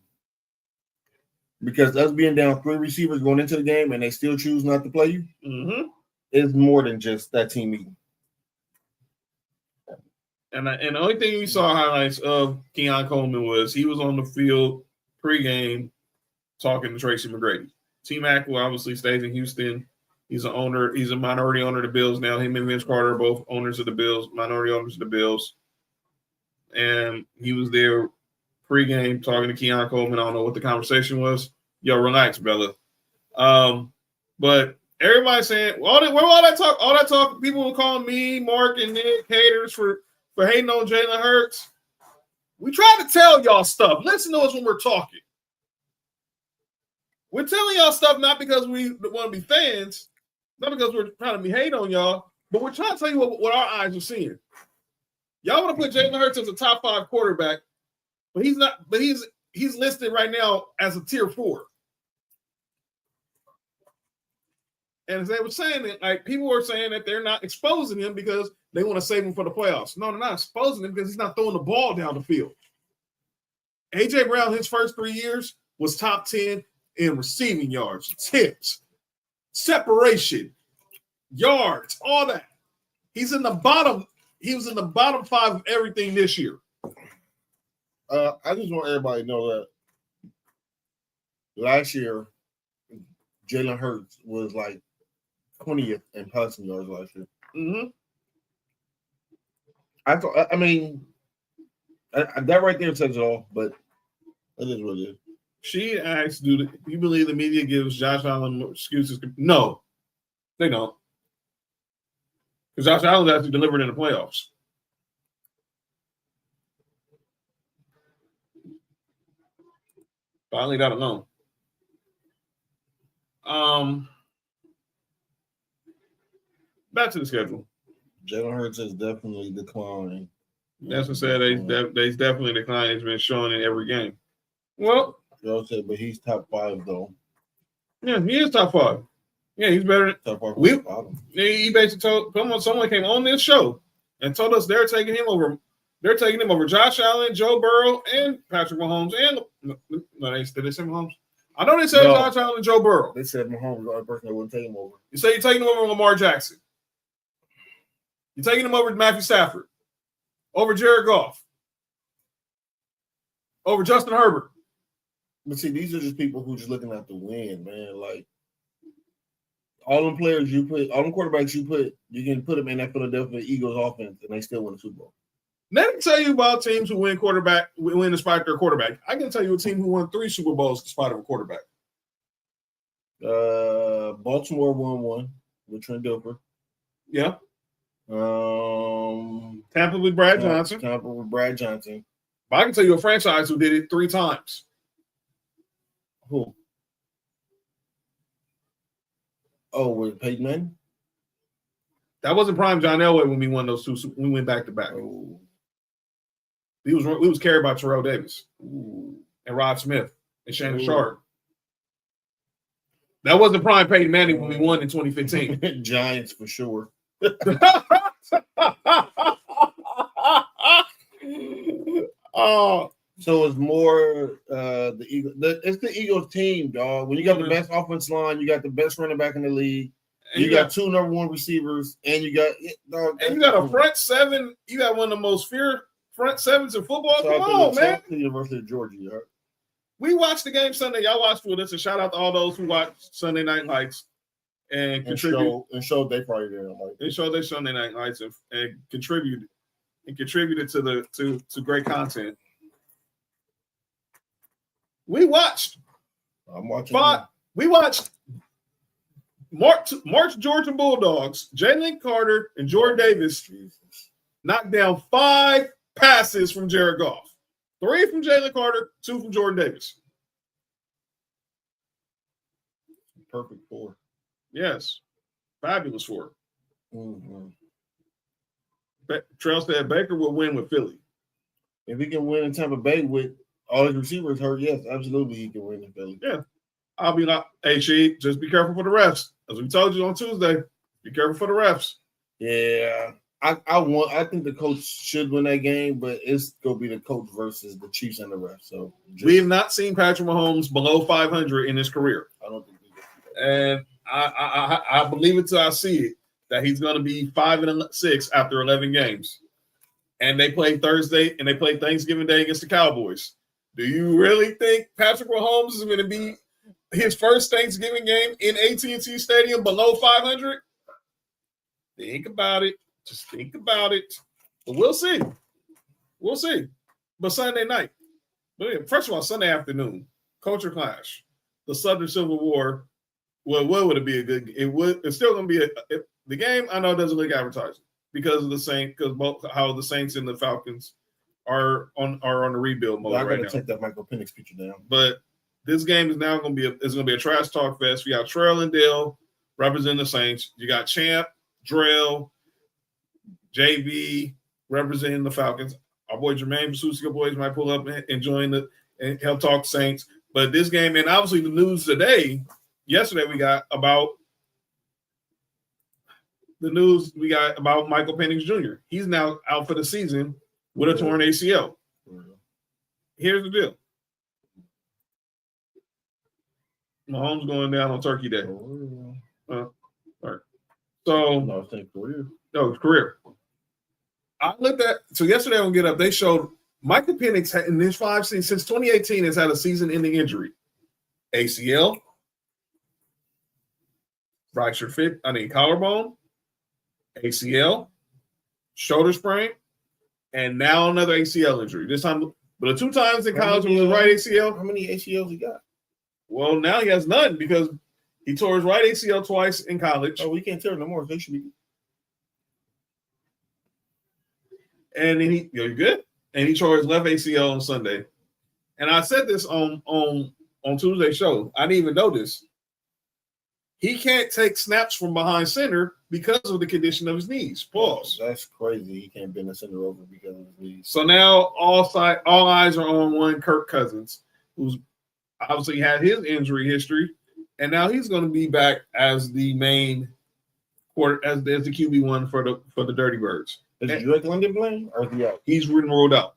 S4: Because us being down 3 receivers going into the game and they still choose not to play you is more than just that team meeting.
S3: And the only thing we saw highlights of Keon Coleman was he was on the field pregame talking to Tracy McGrady. T-Mac, who obviously stays in Houston. He's an owner. He's a minority owner of the Bills now. Him and Vince Carter are both owners of the Bills, minority owners of the Bills. And he was there pregame talking to Keon Coleman. I don't know what the conversation was. Yo, relax, Bella. But everybody's saying, all that talk, people will call me, Mark, and Nick haters for hating on Jalen Hurts. We try to tell y'all stuff. Listen to us when we're talking. We're telling y'all stuff not because we want to be fans, not because we're trying to be hate on y'all, but we're trying to tell you what our eyes are seeing. Y'all want to put Jalen Hurts as a top 5 quarterback, but he's not. But he's listed right now as a tier 4. And as they were saying that, like people were saying that they're not exposing him because they want to save him for the playoffs. No, they're not exposing him because he's not throwing the ball down the field. AJ Brown, his first 3 years, was top 10 in receiving yards, tips, separation, yards, all that. He's in the bottom. He was in the bottom 5 of everything this year.
S4: I just want everybody to know that last year, Jalen Hurts was like 20th in passing yards last year.
S3: Mm-hmm.
S4: I mean, that right there says it all, but that is what it is.
S3: She asked, do you believe the media gives Josh Allen excuses? No, they don't. Because Josh Allen actually delivered in the playoffs. But I'll leave that alone. Back to the schedule.
S4: Jalen Hurts has definitely declined.
S3: That's what I said. They definitely declined. It's been shown in every game. Well,
S4: said, but he's top 5 though.
S3: Yeah, he is top 5. Yeah, he's better than
S4: top 5.
S3: He basically told someone came on this show and told us they're taking him over. They're taking him over Josh Allen, Joe Burrow, and Patrick Mahomes. And no, did they say Mahomes? I know they said Josh Allen and Joe Burrow.
S4: They said Mahomes was the only person that wouldn't take him over.
S3: You say you're taking him over Lamar Jackson. You're taking him over Matthew Stafford, over Jared Goff, over Justin Herbert.
S4: But see, these are just people who just looking at the win, man. Like all them players you put, all them quarterbacks you put, you can put them in that Philadelphia Eagles offense, and they still win the Super Bowl.
S3: Let me tell you about teams who win despite their quarterback. I can tell you a team who won 3 Super Bowls despite of a quarterback.
S4: Baltimore won 1 with Trent Dilfer.
S3: Yeah.
S4: Tampa
S3: with Brad Johnson.
S4: Tampa with Brad Johnson.
S3: But I can tell you a franchise who did it 3 times.
S4: Who? Oh, with Peyton Manning?
S3: That wasn't prime John Elway when we won those 2. We went back to back.
S4: Oh.
S3: We was carried by Terrell Davis and Rod Smith and Shannon Sharp. That wasn't prime Peyton Manning when we won in 2015.
S4: Giants for sure. So it's more the Eagles. It's the Eagles team, dog. When you got the best offensive line, you got the best running back in the league. You got 2 number 1 receivers, and you got
S3: a front 7. You got one of the most feared front 7s in football. Come on, man.
S4: The University of Georgia. Right?
S3: We watched the game Sunday. Y'all watched with us. A shout out to all those who watched Sunday Night Lights and contribute.
S4: And showed they probably did.
S3: They showed their Sunday Night Lights and contributed to great content. We watched.
S4: I'm watching.
S3: We watched March Georgia Bulldogs, Jalen Carter and Jordan Davis knocked down 5 passes from Jared Goff. 3 from Jalen Carter, 2 from Jordan Davis.
S4: Perfect 4.
S3: Yes. Fabulous 4.
S4: Mm-hmm.
S3: Trail said Baker will win with Philly.
S4: If he can win in Tampa Bay with all his receivers hurt, yes, absolutely he can win in Philly.
S3: Yeah. I'll be like, hey, Sheed, just be careful for the refs. As we told you on Tuesday, be careful for the refs.
S4: Yeah. I think the coach should win that game, but it's gonna be the coach versus the Chiefs and the refs. So
S3: we have not seen Patrick Mahomes below 500 in his career.
S4: I don't think
S3: and I believe it till I see it that he's going to be 5-6 after 11 games. And they play Thursday and they play Thanksgiving Day against the Cowboys. Do you really think Patrick Mahomes is going to be his first Thanksgiving game in AT&T Stadium below 500? Think about it. Just think about it. But we'll see. We'll see. But Sunday night. But first of all, Sunday afternoon, culture clash. The Southern Civil War. Well, what would it be a good? It's still going to be the game. I know it doesn't look advertising because of the Saints, because both how the Saints and the Falcons are on the rebuild mode right now.
S4: I'm going to take that Michael Penix picture down.
S3: But This game is now going to be a trash talk fest. We got Trell and Dale representing the Saints. You got Champ, Drell, JV representing the Falcons. Our boy Jermaine Basuska boys might pull up and join and help talk Saints. But this game, and obviously the news yesterday we got about Michael Penix Jr. He's now out for the season with a torn ACL. Here's the deal. Mahomes going down on Turkey Day. All right. So
S4: No, I think career.
S3: no, it's career. I looked at yesterday on Get Up, they showed Michael Penix in his 5 seasons since 2018 has had a season-ending injury. ACL, collarbone, ACL, shoulder sprain, and now another ACL injury. This time, but the 2 times in college with his right ACL.
S4: How many ACLs he got?
S3: Well, now he has none because he tore his right ACL twice in college.
S4: Oh, we can't tear no more. They should be.
S3: And then you good? And he tore his left ACL on Sunday. And I said this on Tuesday's show. I didn't even know this. He can't take snaps from behind center because of the condition of his knees. Pause.
S4: That's crazy. He can't bend the center over because of his knees.
S3: So now all eyes are on one Kirk Cousins, who's obviously had his injury history, and now he's going to be back as the main quarter, as the QB1 for the Dirty Birds.
S4: Is Drake London playing or is he out?
S3: He's ruled out.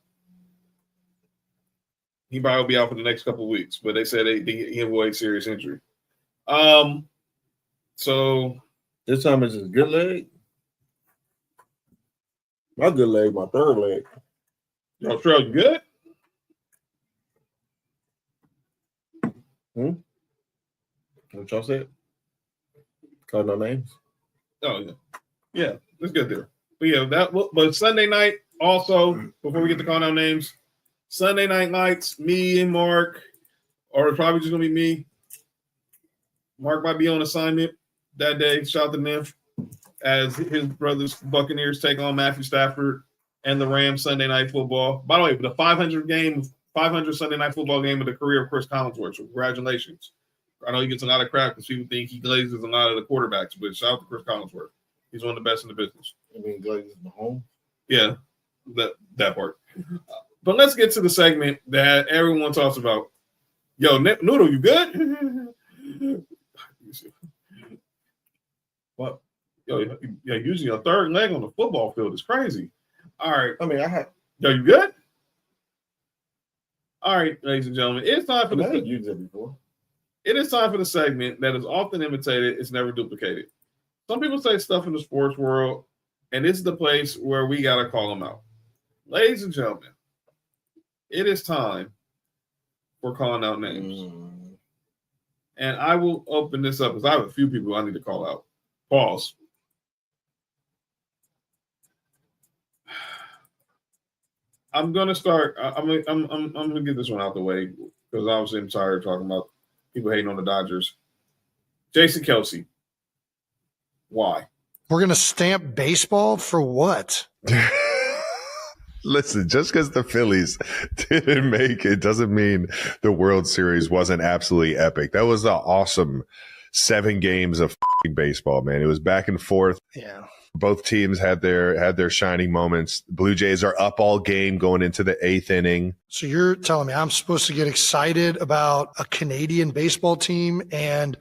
S3: He probably will be out for the next couple of weeks, but they said he avoided serious injury. So
S4: This time it's his good leg. My good leg, my third leg.
S3: Yo, Trell, you good?
S4: What y'all said? Call no names.
S3: Oh yeah, that's good there. But yeah, but Sunday night also, before we get to call out names, Sunday night lights, me and Mark, or it's probably just gonna be me. Mark might be on assignment that day. Shout out to Nymph as his brothers Buccaneers take on Matthew Stafford and the Rams Sunday night football. By the way, the 500 Sunday night football game of the career of Chris Collinsworth. So congratulations. I know he gets a lot of crap because people think he glazes a lot of the quarterbacks, but shout out to Chris Collinsworth. He's one of the best in the business.
S4: I mean, glazes Mahomes.
S3: Yeah, that part. But let's get to the segment that everyone talks about. Yo, Noodle, you good?
S4: What?
S3: Yo, using your third leg on the football field is crazy. All right.
S4: I mean,
S3: Yo, you good? All right, ladies and gentlemen, it's time for
S4: I've used it before.
S3: It is time for the segment that is often imitated, it's never duplicated. Some people say stuff in the sports world, and this is the place where we got to call them out. Ladies and gentlemen, it is time for calling out names. And I will open this up because I have a few people I need to call out. Pause. I'm gonna start. I'm gonna get this one out the way because obviously I'm tired of talking about people hating on the Dodgers. Jason Kelsey. Why?
S10: We're gonna stamp baseball for what?
S11: Listen, just because the Phillies didn't make it doesn't mean the World Series wasn't absolutely epic. That was an awesome 7 games of baseball, man. It was back and forth.
S10: Yeah.
S11: Both teams had their shining moments. Blue Jays are up all game going into the 8th inning.
S10: So you're telling me I'm supposed to get excited about a Canadian baseball team and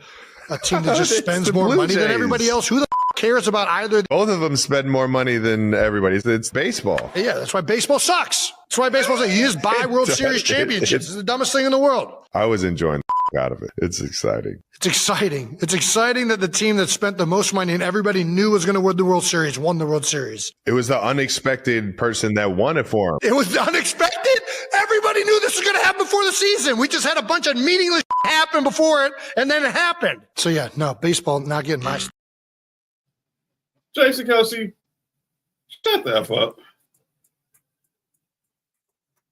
S10: a team that just spends more money than everybody else? Who the cares about either?
S11: Both of them spend more money than everybody. It's baseball.
S10: Yeah, that's why baseball sucks. That's why baseball sucks. You just buy World Series championships. It's the dumbest thing in the world.
S11: I was enjoying the out of it. It's exciting.
S10: It's exciting. It's exciting that the team that spent the most money and everybody knew was going to win the World Series won the World Series.
S11: It was the unexpected person that won it for him.
S10: It was unexpected. Everybody knew this was going to happen before the season. We just had a bunch of meaningless happen before it, and then it happened. So, yeah, no, baseball not getting my stuff.
S3: Jason Kelsey, shut the F up.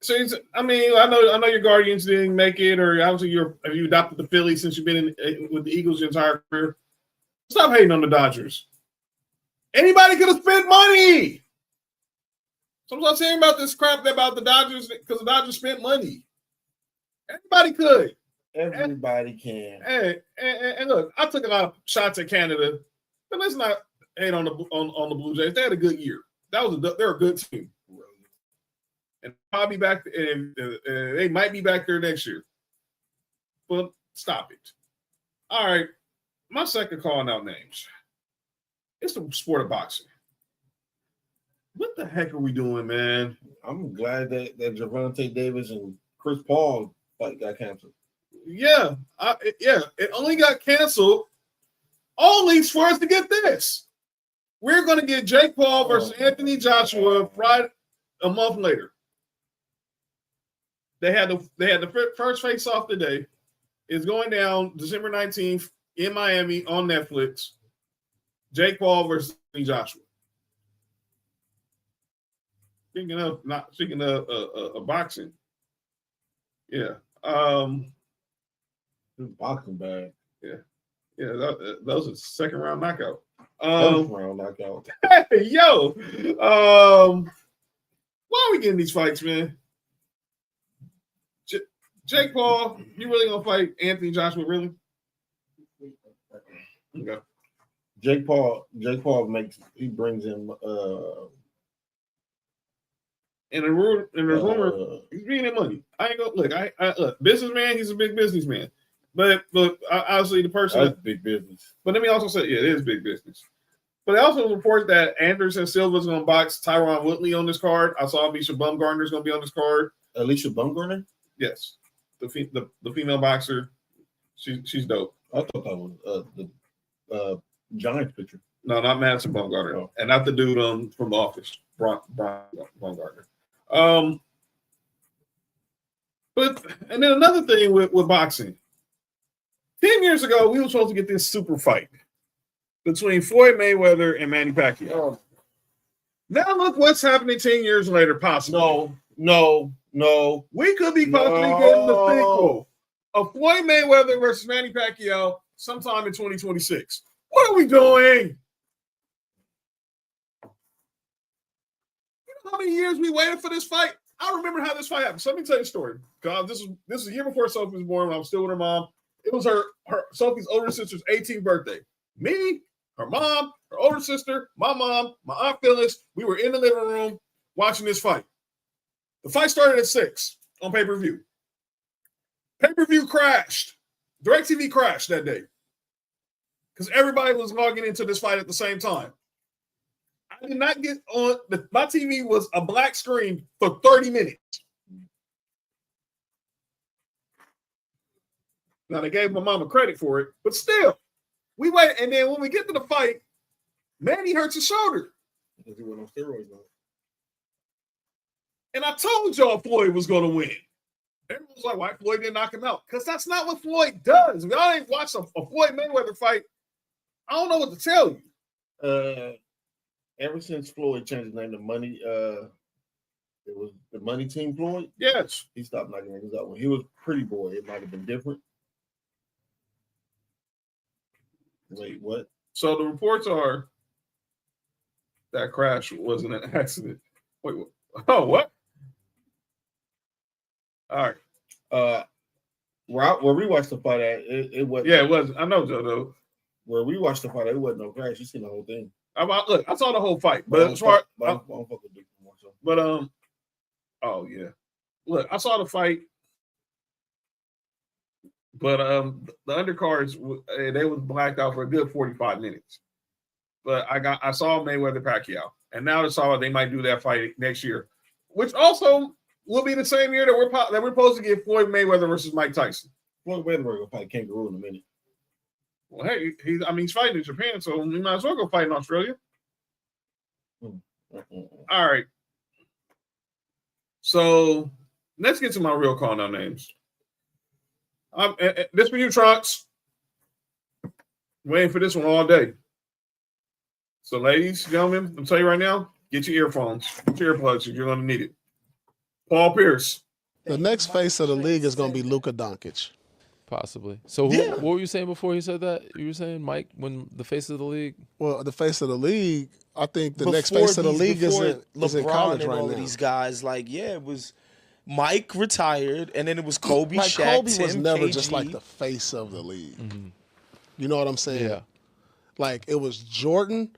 S3: So I mean, I know your Guardians didn't make it, or obviously you adopted the Phillies since you've been with the Eagles your entire career. Stop hating on the Dodgers. Anybody could have spent money. So I'm not saying about this crap about the Dodgers because the Dodgers spent money. Everybody could.
S4: Everybody can.
S3: Hey, and look, I took a lot of shots at Canada, but let's not hate on the Blue Jays. They had a good year. They're a good team, and probably back. And they might be back there next year. But stop it. All right, my second calling out names. It's the sport of boxing. What the heck are we doing, man?
S4: I'm glad that Gervonta Davis and Chris Paul fight got canceled.
S3: Yeah, it only got canceled only for us to get this. We're going to get Jake Paul versus Anthony Joshua right a month later. They had the first face-off today. It's going down December 19th in Miami on Netflix. Jake Paul versus Anthony Joshua. Speaking of boxing, yeah.
S4: Boxing bag.
S3: Yeah. That was a second round knockout.
S4: First round knockout.
S3: Hey, yo. Why are we getting these fights, man? Jake Paul, you really gonna fight Anthony Joshua? Really? Okay.
S4: Jake Paul brings in
S3: and the rumor, he's bringing in money. I ain't gonna look. Businessman, he's a big businessman. But obviously the person
S4: that's big business.
S3: But let me also say, yeah, it is big business. But I also report that Anderson Silva's going to box Tyron Woodley on this card. I saw Alicia Bumgarner's going to be on this card.
S4: Alicia Bumgarner?
S3: Yes, the female boxer. She's dope.
S4: I thought that was the Giants pitcher.
S3: No, not Madison Bumgarner, and not the dude from The Office, Brian Bumgarner. But and then another thing with boxing. 10 years ago, we were supposed to get this super fight between Floyd Mayweather and Manny Pacquiao.
S4: Oh.
S3: Now look what's happening 10 years later, possibly.
S4: No.
S3: We could be possibly getting the sequel of Floyd Mayweather versus Manny Pacquiao sometime in 2026. What are we doing? You know how many years we waited for this fight? I remember how this fight happened. So let me tell you a story. God, this is a year before Sophie was born when I was still with her mom. It was her Sophie's older sister's 18th birthday. Me, her mom, her older sister, my mom, my Aunt Phyllis, we were in the living room watching this fight. The fight started at 6 on pay-per-view. Pay-per-view crashed. DirecTV crashed that day because everybody was logging into this fight at the same time. I did not get on. My TV was a black screen for 30 minutes. Now, they gave my mama credit for it, but still, we wait. And then when we get to the fight, Manny hurts his shoulder.
S4: Because he went on steroids.
S3: And I told y'all Floyd was going to win. Everyone was like, why Floyd didn't knock him out? Because that's not what Floyd does. If y'all ain't watched a Floyd Mayweather fight, I don't know what to tell you.
S4: Ever since Floyd changed his name to Money, it was the Money Team Floyd.
S3: Yes.
S4: He stopped knocking niggas out. When he was Pretty Boy, it might have been different. Wait, what?
S3: So the reports are that crash wasn't an accident. Wait, what? Oh, what? All right.
S4: Where we watched the fight at, it wasn't.
S3: Yeah, it was. I know, Joe, though.
S4: Where we watched the fight, it wasn't no crash. You seen the whole thing.
S3: Look, I saw the whole fight, but as far oh yeah, look, I saw the fight, but the undercards they was blacked out for a good 45 minutes. But I saw Mayweather Pacquiao, and now they might do that fight next year, which also will be the same year that we're supposed to get Floyd Mayweather versus Mike Tyson.
S4: Floyd Mayweather will fight Kangaroo in a minute.
S3: Well, hey, he's fighting in Japan, so we might as well go fight in Australia. All right. So let's get to my real call-out names. This for you, Trunks. Waiting for this one all day. So, ladies, gentlemen, I'm tell you right now, get your earphones, get your earplugs, you're going to need it. Paul Pierce.
S12: The next face of the league is going to be Luka Doncic.
S13: Possibly. So what were you saying before he said that? You were saying, Mike, when the face of the league?
S12: Well, the face of the league, I think the next face of the league is in college right
S14: and all
S12: now.
S14: of these guys, it was Mike retired, and then it was Kobe,
S12: Like
S14: Shaq,
S12: Kobe
S14: Tim,
S12: was never
S14: KG.
S12: just like the face of the league. You know what I'm saying?
S13: Yeah.
S12: Like it was Jordan.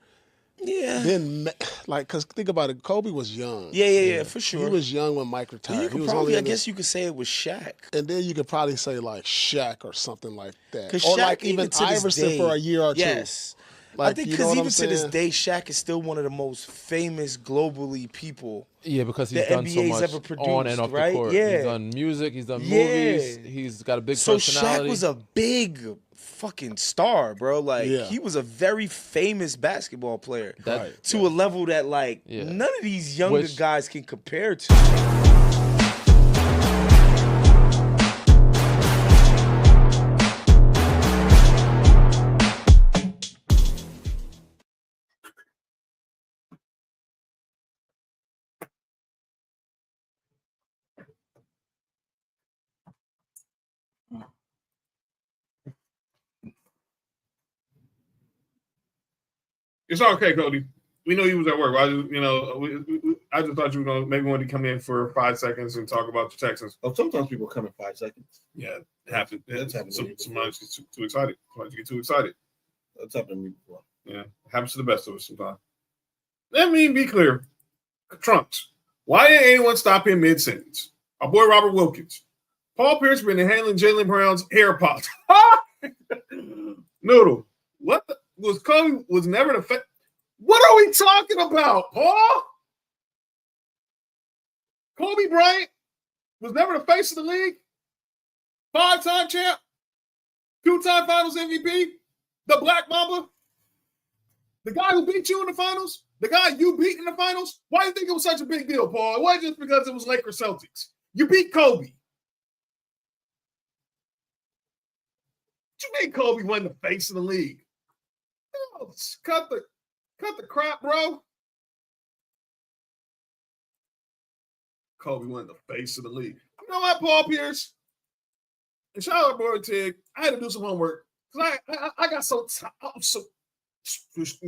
S14: Yeah.
S12: Then, like, cause think about it, Kobe was young.
S14: Yeah, for sure.
S12: He was young when Mike
S14: Well,
S12: retired.
S14: you
S12: He
S14: could
S12: was
S14: probably,
S12: only
S14: I
S12: in
S14: guess you could say it was Shaq.
S12: and then you could probably say like Shaq or something like that,
S14: 'Cause
S12: or
S14: Shaq,
S12: like even
S14: to this
S12: Iverson
S14: day,
S12: for a year or two.
S14: Yes.
S12: Like,
S14: I think
S12: you know
S14: because
S12: what
S14: even
S12: I'm
S14: to this
S12: saying?
S14: day, Shaq is still one of the most famous globally people.
S13: Yeah, because he's
S14: the
S13: done so
S14: NBA's
S13: much
S14: ever produced,
S13: on and off
S14: right?
S13: the court.
S14: Yeah.
S13: He's done music. He's done
S14: Yeah.
S13: movies. He's got a big
S14: So
S13: personality.
S14: Shaq was a big fucking star, bro. Like
S12: Yeah.
S14: he was a very famous basketball player
S13: That-
S14: to a level that like
S13: Yeah.
S14: none of these younger
S13: Which-
S14: guys can compare to.
S3: It's okay, Cody. We know you was at work. I just, I just thought you were gonna maybe want to come in for 5 seconds and talk about the Texans.
S4: Oh, sometimes people come in 5 seconds.
S3: Yeah, it happens.
S4: That's happened to me
S3: Sometimes get too excited. Sometimes you get too excited.
S4: That's happened to me before.
S3: Yeah, it happens to the best of us sometimes. Let me be clear. Trunks, why didn't anyone stop him mid-sentence? Our boy Robert Wilkins. Paul Pierce been handling Jalen Brown's AirPods. Noodle, what the, was Kobe was never the fa- What are we talking about, Paul? Kobe Bryant was never the face of the league. 5-time champ, 2-time finals MVP, the Black Mamba, the guy who beat you in the finals, the guy you beat in the finals. Why do you think it was such a big deal, Paul? It wasn't just because it was Lakers Celtics. You beat Kobe. What you mean Kobe wasn't the face of the league? Oh, cut the crap, bro. Kobe wasn't the face of the league. You know what, Paul Pierce? And shout out Boy Tig. I had to do some homework because I got so I'm so just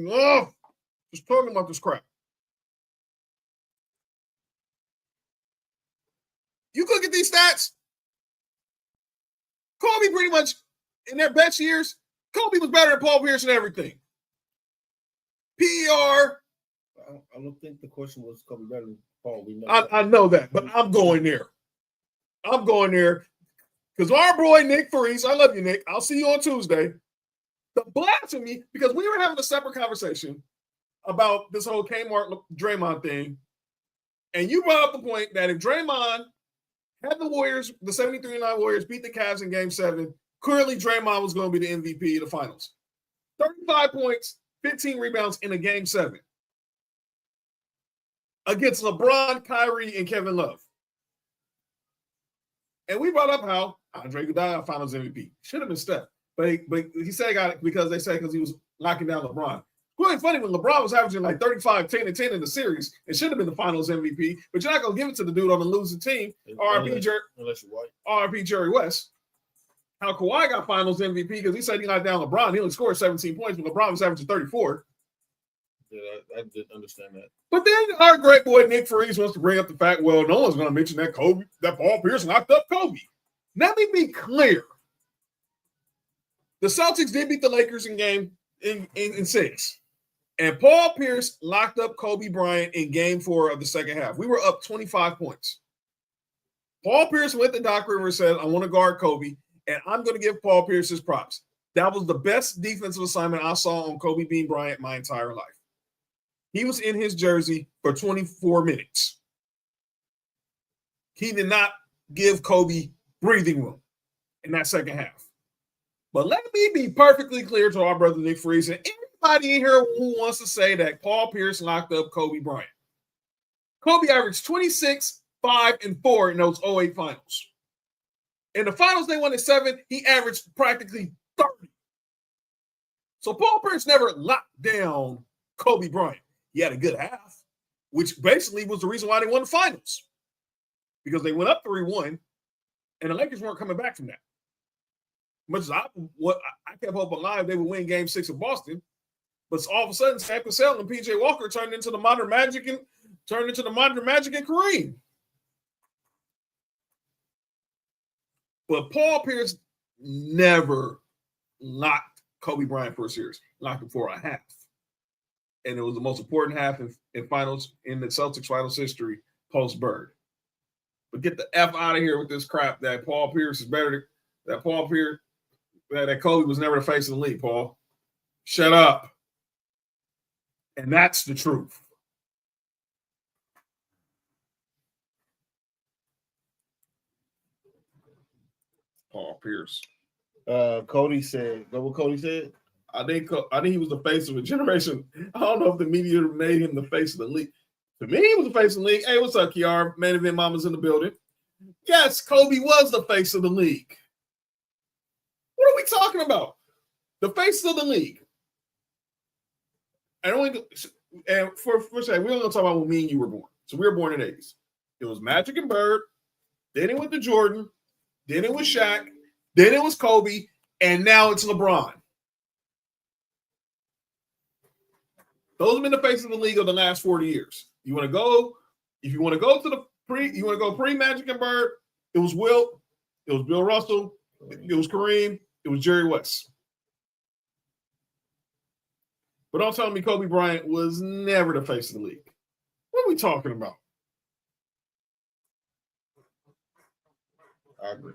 S3: talking about this crap. You look at these stats. Kobe pretty much in their best years, Kobe was better than Paul Pierce in everything. PER.
S4: I don't think the question was Kobe better than Paul. We know
S3: I know that, but I'm going there. I'm going there because our boy Nick Freeze, I love you, Nick. I'll see you on Tuesday. The blasphemy, because we were having a separate conversation about this whole Kmart Draymond thing, and you brought up the point that if Draymond had the Warriors, the 73-9 Warriors beat the Cavs in Game 7, clearly Draymond was going to be the MVP of the finals. 35 points, 15 rebounds in a Game 7 against LeBron, Kyrie, and Kevin Love. And we brought up how Andre Iguodala finals MVP. Should have been Steph. But he said he got it because he was locking down LeBron. Really funny when LeBron was averaging like 35, 10, and 10 in the series. It should have been the finals MVP, but you're not going to give it to the dude on the losing team.
S4: unless you're white.
S3: RP Jerry West. How Kawhi got finals MVP because he said he knocked down LeBron. He only scored 17 points, but LeBron was averaging 34.
S4: Yeah, I didn't understand that.
S3: But then our great boy Nick Freeze wants to bring up the fact, well, no one's going to mention that Paul Pierce knocked up Kobe. Let me be clear. The Celtics did beat the Lakers in game in 6. And Paul Pierce locked up Kobe Bryant in Game 4 of the second half. We were up 25 points. Paul Pierce went to Doc Rivers and said, I want to guard Kobe, and I'm going to give Paul Pierce his props. That was the best defensive assignment I saw on Kobe Bean Bryant my entire life. He was in his jersey for 24 minutes. He did not give Kobe breathing room in that second half. But let me be perfectly clear to our brother Nick Freeze and anybody in here who wants to say that Paul Pierce locked up Kobe Bryant. Kobe averaged 26, 5, and 4 in those 08 finals. In the finals they won at 7, he averaged practically 30. So Paul Pierce never locked down Kobe Bryant. He had a good half, which basically was the reason why they won the finals. Because they went up 3-1, and the Lakers weren't coming back from that. Much as I kept hoping alive they would win Game 6 of Boston, but all of a sudden, Sam Cassell and P.J. Walker turned into the modern Magic and Kareem. But Paul Pierce never knocked Kobe Bryant for a series, knocked him for a half. And it was the most important half in finals in the Celtics finals history post-Bird. But get the F out of here with this crap that Paul Pierce is better than that Kobe was never the face of the league, Paul. Shut up. And that's the truth. Paul Pierce.
S4: Cody said, know what Cody said?
S3: I think he was the face of a generation. I don't know if the media made him the face of the league. To me, he was the face of the league. Hey, what's up, Kiara? Man event mama's in the building. Yes, Kobe was the face of the league. What are we talking about? The face of the league. And for say, we're going to talk about when me and you were born. So we were born in the 80s. It was Magic and Bird. Then it went to Jordan. Then it was Shaq. Then it was Kobe. And now it's LeBron. Those have been the face of the league of the last 40 years. If you want to go to pre-Magic and Bird, it was Wilt, it was Bill Russell, it was Kareem, it was Jerry West. But don't tell me Kobe Bryant was never the face of the league. What are we talking about?
S4: I agree.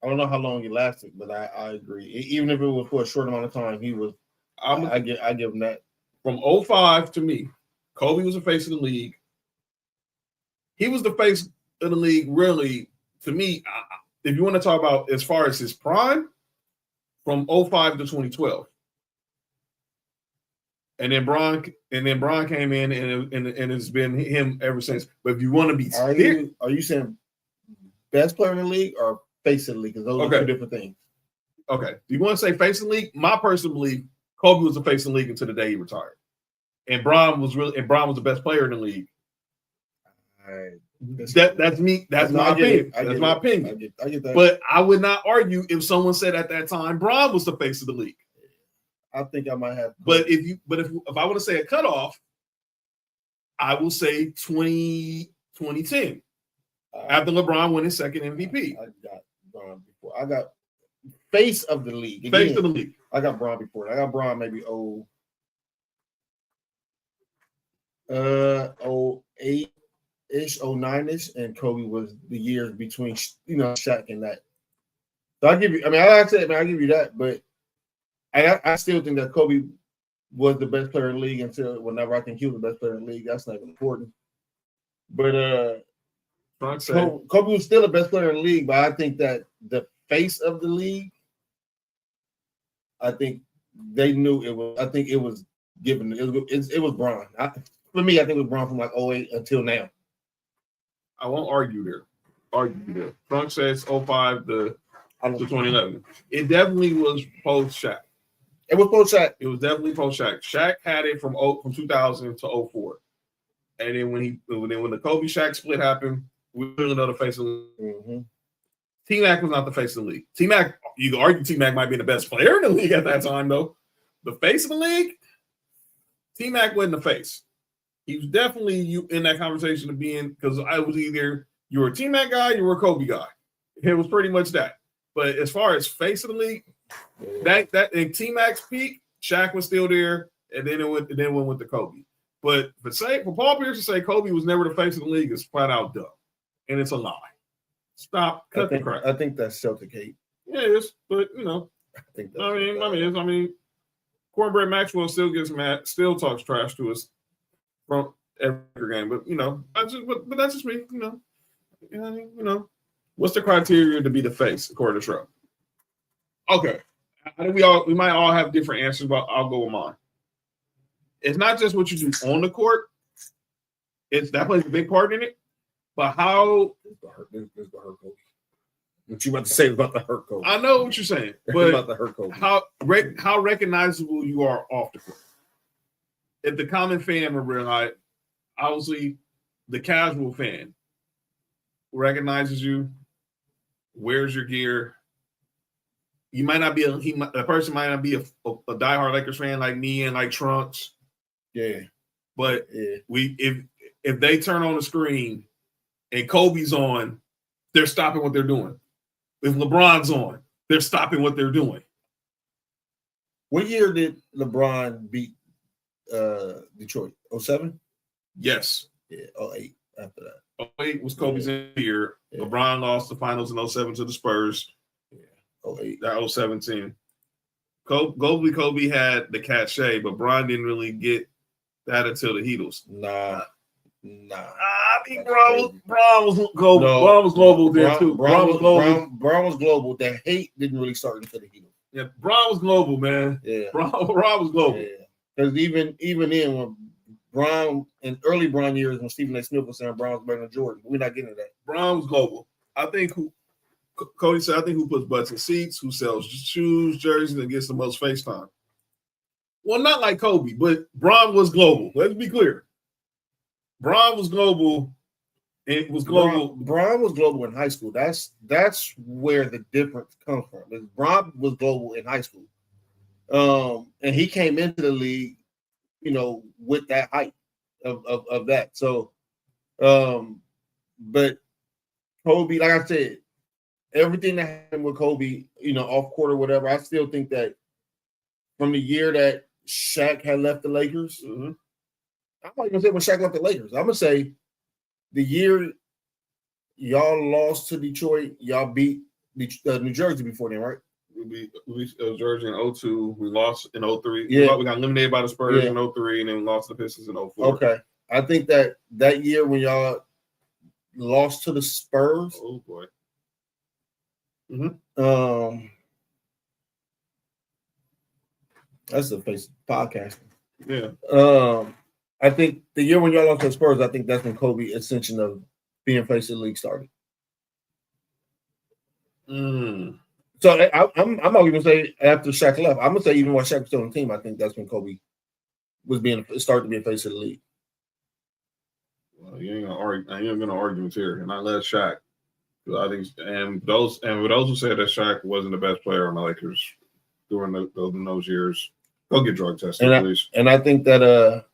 S4: I don't know how long he lasted, but I agree. Even if it was for a short amount of time, he was. I give him that.
S3: From 05 to me, Kobe was the face of the league. He was the face of the league, really, to me, if you want to talk about as far as his prime, from 05 to 2012. And then Bron came in, and it's been him ever since. But if you want to be
S4: are you saying best player in the league or face of the league? Because those are two different things.
S3: Okay. Do you want to say face of the league? My personal belief, Kobe was the face of the league until the day he retired. And Bron was the best player in the league. That's me. That's my opinion. That's my opinion.
S4: I get that.
S3: But I would not argue if someone said at that time Bron was the face of the league.
S4: I think I might have.
S3: But if I want to say a cutoff, I will say 2010. After LeBron won his second MVP.
S4: I got Bron before. I got face of the league. Again,
S3: face of the league.
S4: I got Bron before. I got Bron maybe 08-ish, 09-ish, and Kobe was the years between Shaq and that. So I give you. I mean, I give you that, but I still think that Kobe was the best player in the league until whenever I think he was the best player in the league. That's not even important. But Kobe was still the best player in the league, but I think that the face of the league, I think they knew it was. I think it was given. It was Bron. For me, I think it was Bron from like 08 until now.
S3: I won't argue there. Frank says 05 to 2011. It definitely was post Shaq.
S4: It was post Shaq.
S3: It was definitely post Shaq. Shaq had it from 2000 to 04. And then when the Kobe Shaq split happened, we really know the face of the league.
S4: Mm-hmm.
S3: T-Mac was not the face of the league. T-Mac, you can argue T-Mac might be the best player in the league at that time, though. The face of the league, T-Mac wasn't the face. He was definitely in that conversation of being, because I was either you were a T-Mac guy, you were a Kobe guy. It was pretty much that. But as far as face of the league, that in T-Mac's peak, Shaq was still there, and then it went with the Kobe. But for Paul Pierce to say Kobe was never the face of the league is flat out dumb, and it's a lie. Stop, cut the crap.
S4: I think that's Celtic hate.
S3: Yeah, it is, but I think that's I mean, Cornbread Maxwell still gets mad, still talks trash to us from every game, but but that's just me. What's the criteria to be the face according to Trump? Okay, I think we might all have different answers, but I'll go with mine. It's not just what you do on the court; that plays a big part in it. But how?
S4: This the hurt coach. What you about to say about the hurt coach?
S3: I know what you're saying, but
S4: about the hurt coach.
S3: How recognizable you are off the court? If the common fan will realize, obviously, the casual fan recognizes you, wears your gear. You might not be the person might not be a diehard Lakers fan like me and like Trunks.
S4: Yeah,
S3: but if they turn on the screen and Kobe's on, they're stopping what they're doing. If LeBron's on, they're stopping what they're doing.
S4: What year did LeBron beat Detroit? 07?
S3: Yes.
S4: Yeah, 08 after that.
S3: 08 was Kobe's year. Yeah. LeBron lost the finals in 07 to the Spurs.
S4: Yeah. 08.
S3: That 07 team. Kobe had the cachet, but Bron didn't really get that until the Heatles.
S4: Nah.
S3: I think Bron was global. No, Bron was global then too.
S4: Bron was global. Bron was global. The hate didn't really start until the Heatles.
S3: Yeah, Bron was global, man.
S4: Yeah.
S3: Bron was global.
S4: Yeah. Because even then, when Bron in early Bron years, when Stephen A. Smith was saying Bron was better than Jordan, we're not getting to that.
S3: Bron was global. I think Cody said, I think who puts butts in seats, who sells shoes, jerseys, and gets the most face time. Well, not like Kobe, but Bron was global. Let's be clear. Bron was global. It was global.
S4: Bron was global in high school. That's where the difference comes from. Bron was global in high school. And he came into the league, with that hype of that. So, but Kobe, like I said, everything that happened with Kobe, off court or whatever, I still think that from the year that Shaq had left the Lakers, I'm not even say when Shaq left the Lakers. I'm gonna say the year y'all lost to Detroit, y'all beat New Jersey before then, right?
S3: We beat Jersey in 02. We lost in 03.
S4: Yeah.
S3: We got eliminated by the Spurs in 03, and then we lost to the Pistons in 04.
S4: Okay. I think that year when y'all lost to the Spurs.
S3: Oh boy.
S4: That's the face podcasting.
S3: Yeah.
S4: I think the year when y'all lost to the Spurs, I think that's when Kobe ascension of being face of the league started. So I'm not going to say after Shaq left. I'm going to say even when Shaq was still on the team, I think that's when Kobe was started to be a face of the league.
S3: Well, you ain't gonna argue with here, and I let Shaq. I think, and for those who said that Shaq wasn't the best player on the Lakers during those years, go get drug tested, please.
S4: And I think that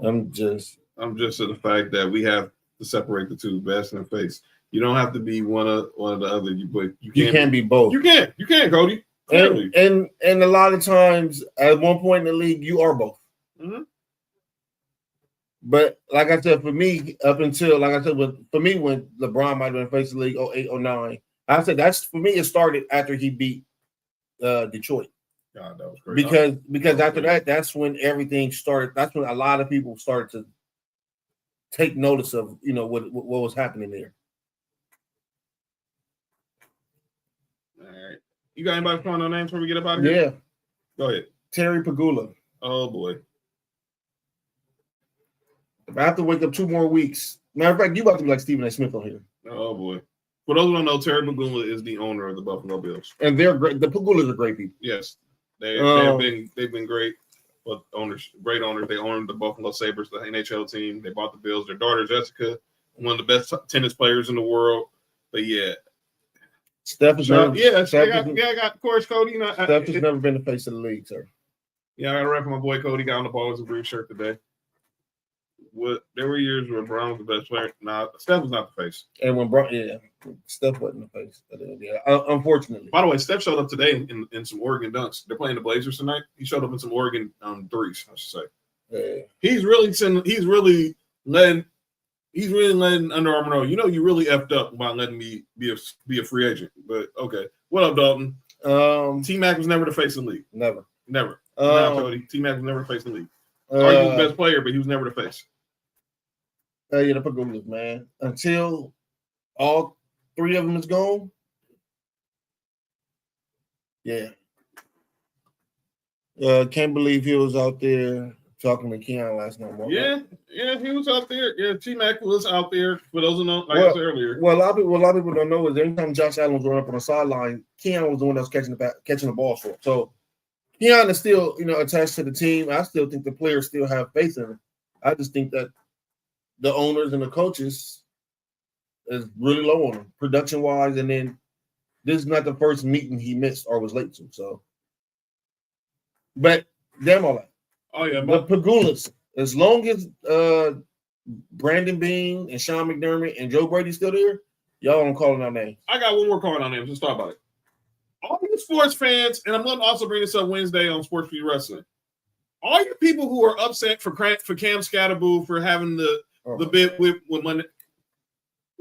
S4: I'm just
S3: to the fact that we have to separate the two, best and face. You don't have to be one of the other, but you
S4: can't be both.
S3: You can't, Cody. Clearly.
S4: And a lot of times, at one point in the league, you are both.
S3: Mm-hmm.
S4: But like I said, for me, when LeBron might have been face of the league 08, 09, I said that's for me. It started after he beat Detroit.
S3: God, that was great.
S4: Because after that, that's when everything started. That's when a lot of people started to take notice of what was happening there.
S3: All right, you got anybody calling on names before we get up out of here?
S4: Yeah,
S3: go ahead.
S4: Terry Pegula.
S3: Oh boy.
S4: I have to wake up 2 more weeks. Matter of fact, you about to be like Stephen A. Smith on here.
S3: Oh boy. For those who don't know, Terry Pegula is the owner of the Buffalo Bills,
S4: and they're great. The Pegulas are great people.
S3: Yes, they've been great. But great owners. They own the Buffalo Sabres, the NHL team. They bought the Bills. Their daughter Jessica, one of the best tennis players in the world. But yeah,
S4: Steph is
S3: never. Yeah, I got of course Cody.
S4: Steph has never been the face of the league, sir.
S3: Yeah, I got to rep my boy Cody. Got on the ball with a green shirt today. There were years where Brown was the best player. Nah, Steph was not the face.
S4: And when Steph wasn't the face. Unfortunately.
S3: By the way, Steph showed up today in some Oregon dunks. They're playing the Blazers tonight. He showed up in some Oregon threes, I should say.
S4: Yeah.
S3: He's really letting Under Armour know. You really effed up by letting me be a free agent. But okay, what up, Dalton? T-Mac was never the face of the league.
S4: Never.
S3: Cody. T-Mac was never the face of the league. He was the best player, but he was never the face.
S4: The Pegulas, man. Until all 3 of them is gone. Yeah. Can't believe he was out there talking to Keon last night.
S3: Yeah, he was out there. Yeah, T-Mac was out there. For those who know, I said earlier.
S4: Well, a lot of people don't know is anytime Josh Allen was running up on the sideline, Keon was the one that was catching the ball for him. So Keon is still, attached to the team. I still think the players still have faith in him. I just think that the owners and the coaches is really low on him, production-wise. And then this is not the first meeting he missed or was late to. So, but damn all that.
S3: Oh yeah,
S4: the Pegulas. As long as Brandon Bean and Sean McDermott and Joe Brady still there, y'all don't call out names.
S3: I got one more card on them. Let's talk about it. All you sports fans, and I'm going to also bring this up Wednesday on Sports4U Wrestling. All you people who are upset for Cam Scatterboo for having the bit with Monday.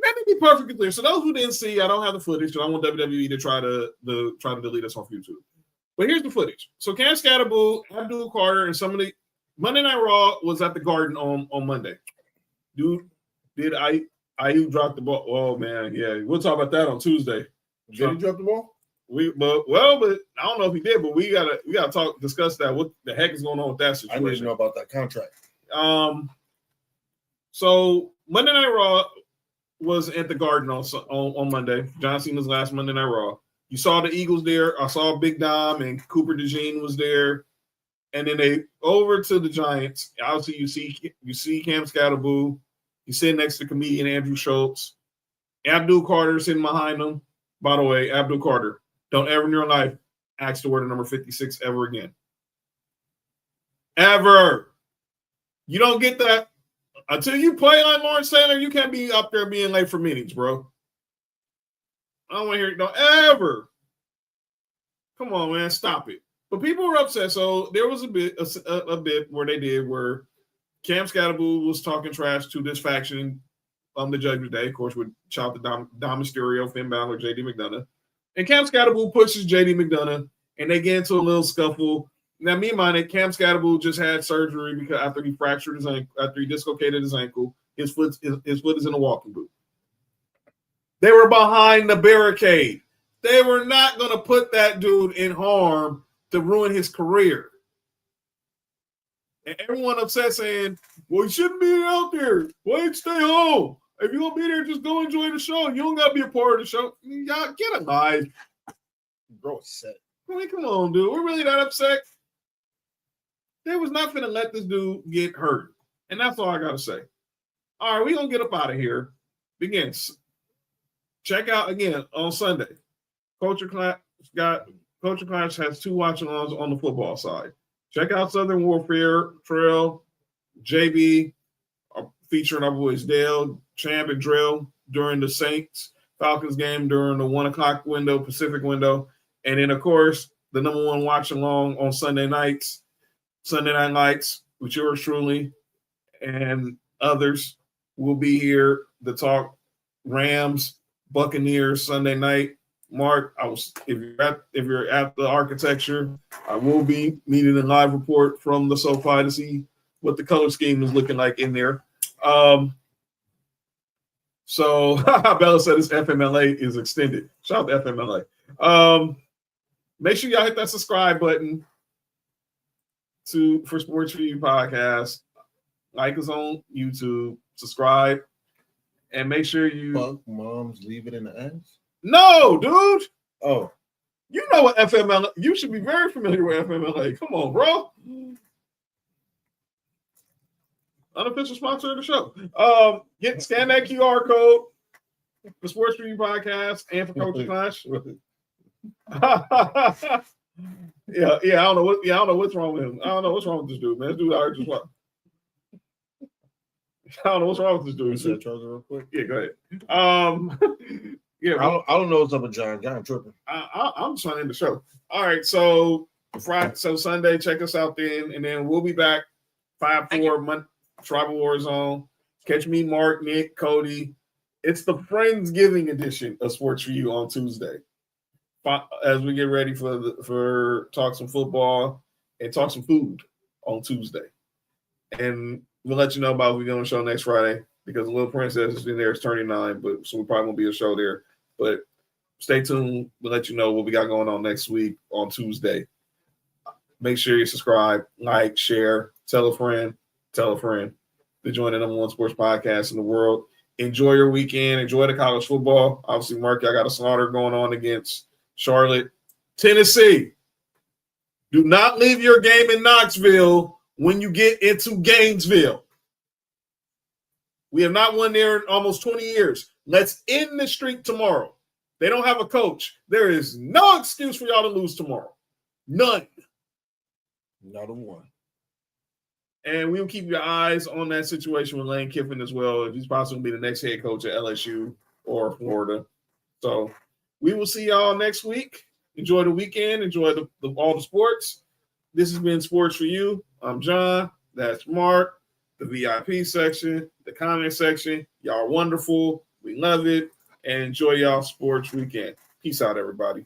S3: Let me be perfectly clear. So those who didn't see, I don't have the footage, so I want WWE to try to delete us off YouTube. But here's the footage. So Cam Scatterboo, Abdul Carter, and some of the Monday Night Raw was at the Garden on Monday. Dude, did IU drop the ball? Oh man, yeah. We'll talk about that on Tuesday.
S4: Did he drop the ball?
S3: But I don't know if he did, but we gotta discuss that. What the heck is going on with that situation?
S4: I need to know about that contract.
S3: So Monday Night Raw was at the Garden on Monday. John Cena's last Monday Night Raw. You saw the Eagles there. I saw Big Dom and Cooper DeJean was there. And then they over to the Giants. Obviously, you see Cam Scatterboo. He's sitting next to comedian Andrew Schultz. Abdul Carter sitting behind him. By the way, Abdul Carter, don't ever in your life ask to wear the number 56 ever again. Ever. You don't get that. Until you play like Lawrence Taylor, you can't be up there being late for meetings, bro. I don't want to hear it. Don't ever. Come on, man. Stop it. But people were upset. So there was a bit where they did where Cam Scatterboo was talking trash to this faction on the Judgment Day. Of course, with shout to Dom Mysterio, Finn Balor, JD McDonough. And Cam Scatterboo pushes JD McDonough, and they get into a little scuffle. Now, me and mine, Cam Scatterboo just had surgery because after he fractured his ankle, after he dislocated his ankle, his foot is in a walking boot. They were behind the barricade. They were not going to put that dude in harm to ruin his career. And everyone upset saying, well, you shouldn't be out there. Why stay home? If you're going to be there, just go enjoy the show. You don't got to be a part of the show. Y'all get a life.
S4: Bro, upset.
S3: I mean, come on, dude. We're really that upset. They was not going to let this dude get hurt. And that's all I got to say. All right, we're going to get up out of here. Begins. Check out, again, on Sunday. Culture Clash has 2 watch-alongs on the football side. Check out Southern Warfare Trail, JB, featuring our boys Dale, Champ, and Drill during the Saints Falcons game during the 1 o'clock window, Pacific window. And then, of course, the number 1 watch-along on Sunday nights, Sunday Night Lights, with yours truly and others will be here to talk Rams, Buccaneers Sunday night. Mark, if you're at the architecture, I will be needing a live report from the SoFi to see what the color scheme is looking like in there. So Bella said this FMLA is extended. Shout out to FMLA. Make sure y'all hit that subscribe button for Sports4U podcast. Like us on YouTube, subscribe, and make sure you
S4: fuck moms, leave it in the ass.
S3: No, dude.
S4: Oh,
S3: you know what FMLA? You should be very familiar with FMLA. Come on, bro. Unofficial sponsor of the show. Scan that QR code for Sports4U podcast and for Culture Clash. Yeah. I don't know what's wrong with him. I don't know what's wrong with this dude, man. This dude out here just what? I don't know what's wrong with this dude.
S4: Say real quick.
S3: Yeah, go ahead. Yeah,
S4: I don't know what's up with John. John tripping.
S3: I'm just trying to end the show. All right, so Sunday, check us out then, and then we'll be back 5-4 Tribal War Zone. Catch me, Mark, Nick, Cody. It's the Friendsgiving edition of Sports4U on Tuesday. As we get ready for talk some football and talk some food on Tuesday, and we'll let you know about what we're going to show next Friday because the little princess is in there. It's turning 9, but so we probably won't be a show there. But stay tuned. We'll let you know what we got going on next week on Tuesday. Make sure you subscribe, like, share, tell a friend to join the number 1 sports podcast in the world. Enjoy your weekend. Enjoy the college football. Obviously, Mark, I got a slaughter going on against Charlotte. Tennessee, do not leave your game in Knoxville when you get into Gainesville. We have not won there in almost 20 years. Let's end the streak tomorrow. They don't have a coach. There is no excuse for y'all to lose tomorrow. None.
S4: Not a one.
S3: And we will keep your eyes on that situation with Lane Kiffin as well. If he's possibly be the next head coach at LSU or Florida. So we will see y'all next week. Enjoy the weekend. Enjoy all the sports. This has been Sports for You. I'm John. That's Mark. The VIP section, the comment section. Y'all are wonderful. We love it. And enjoy y'all sports weekend. Peace out, everybody.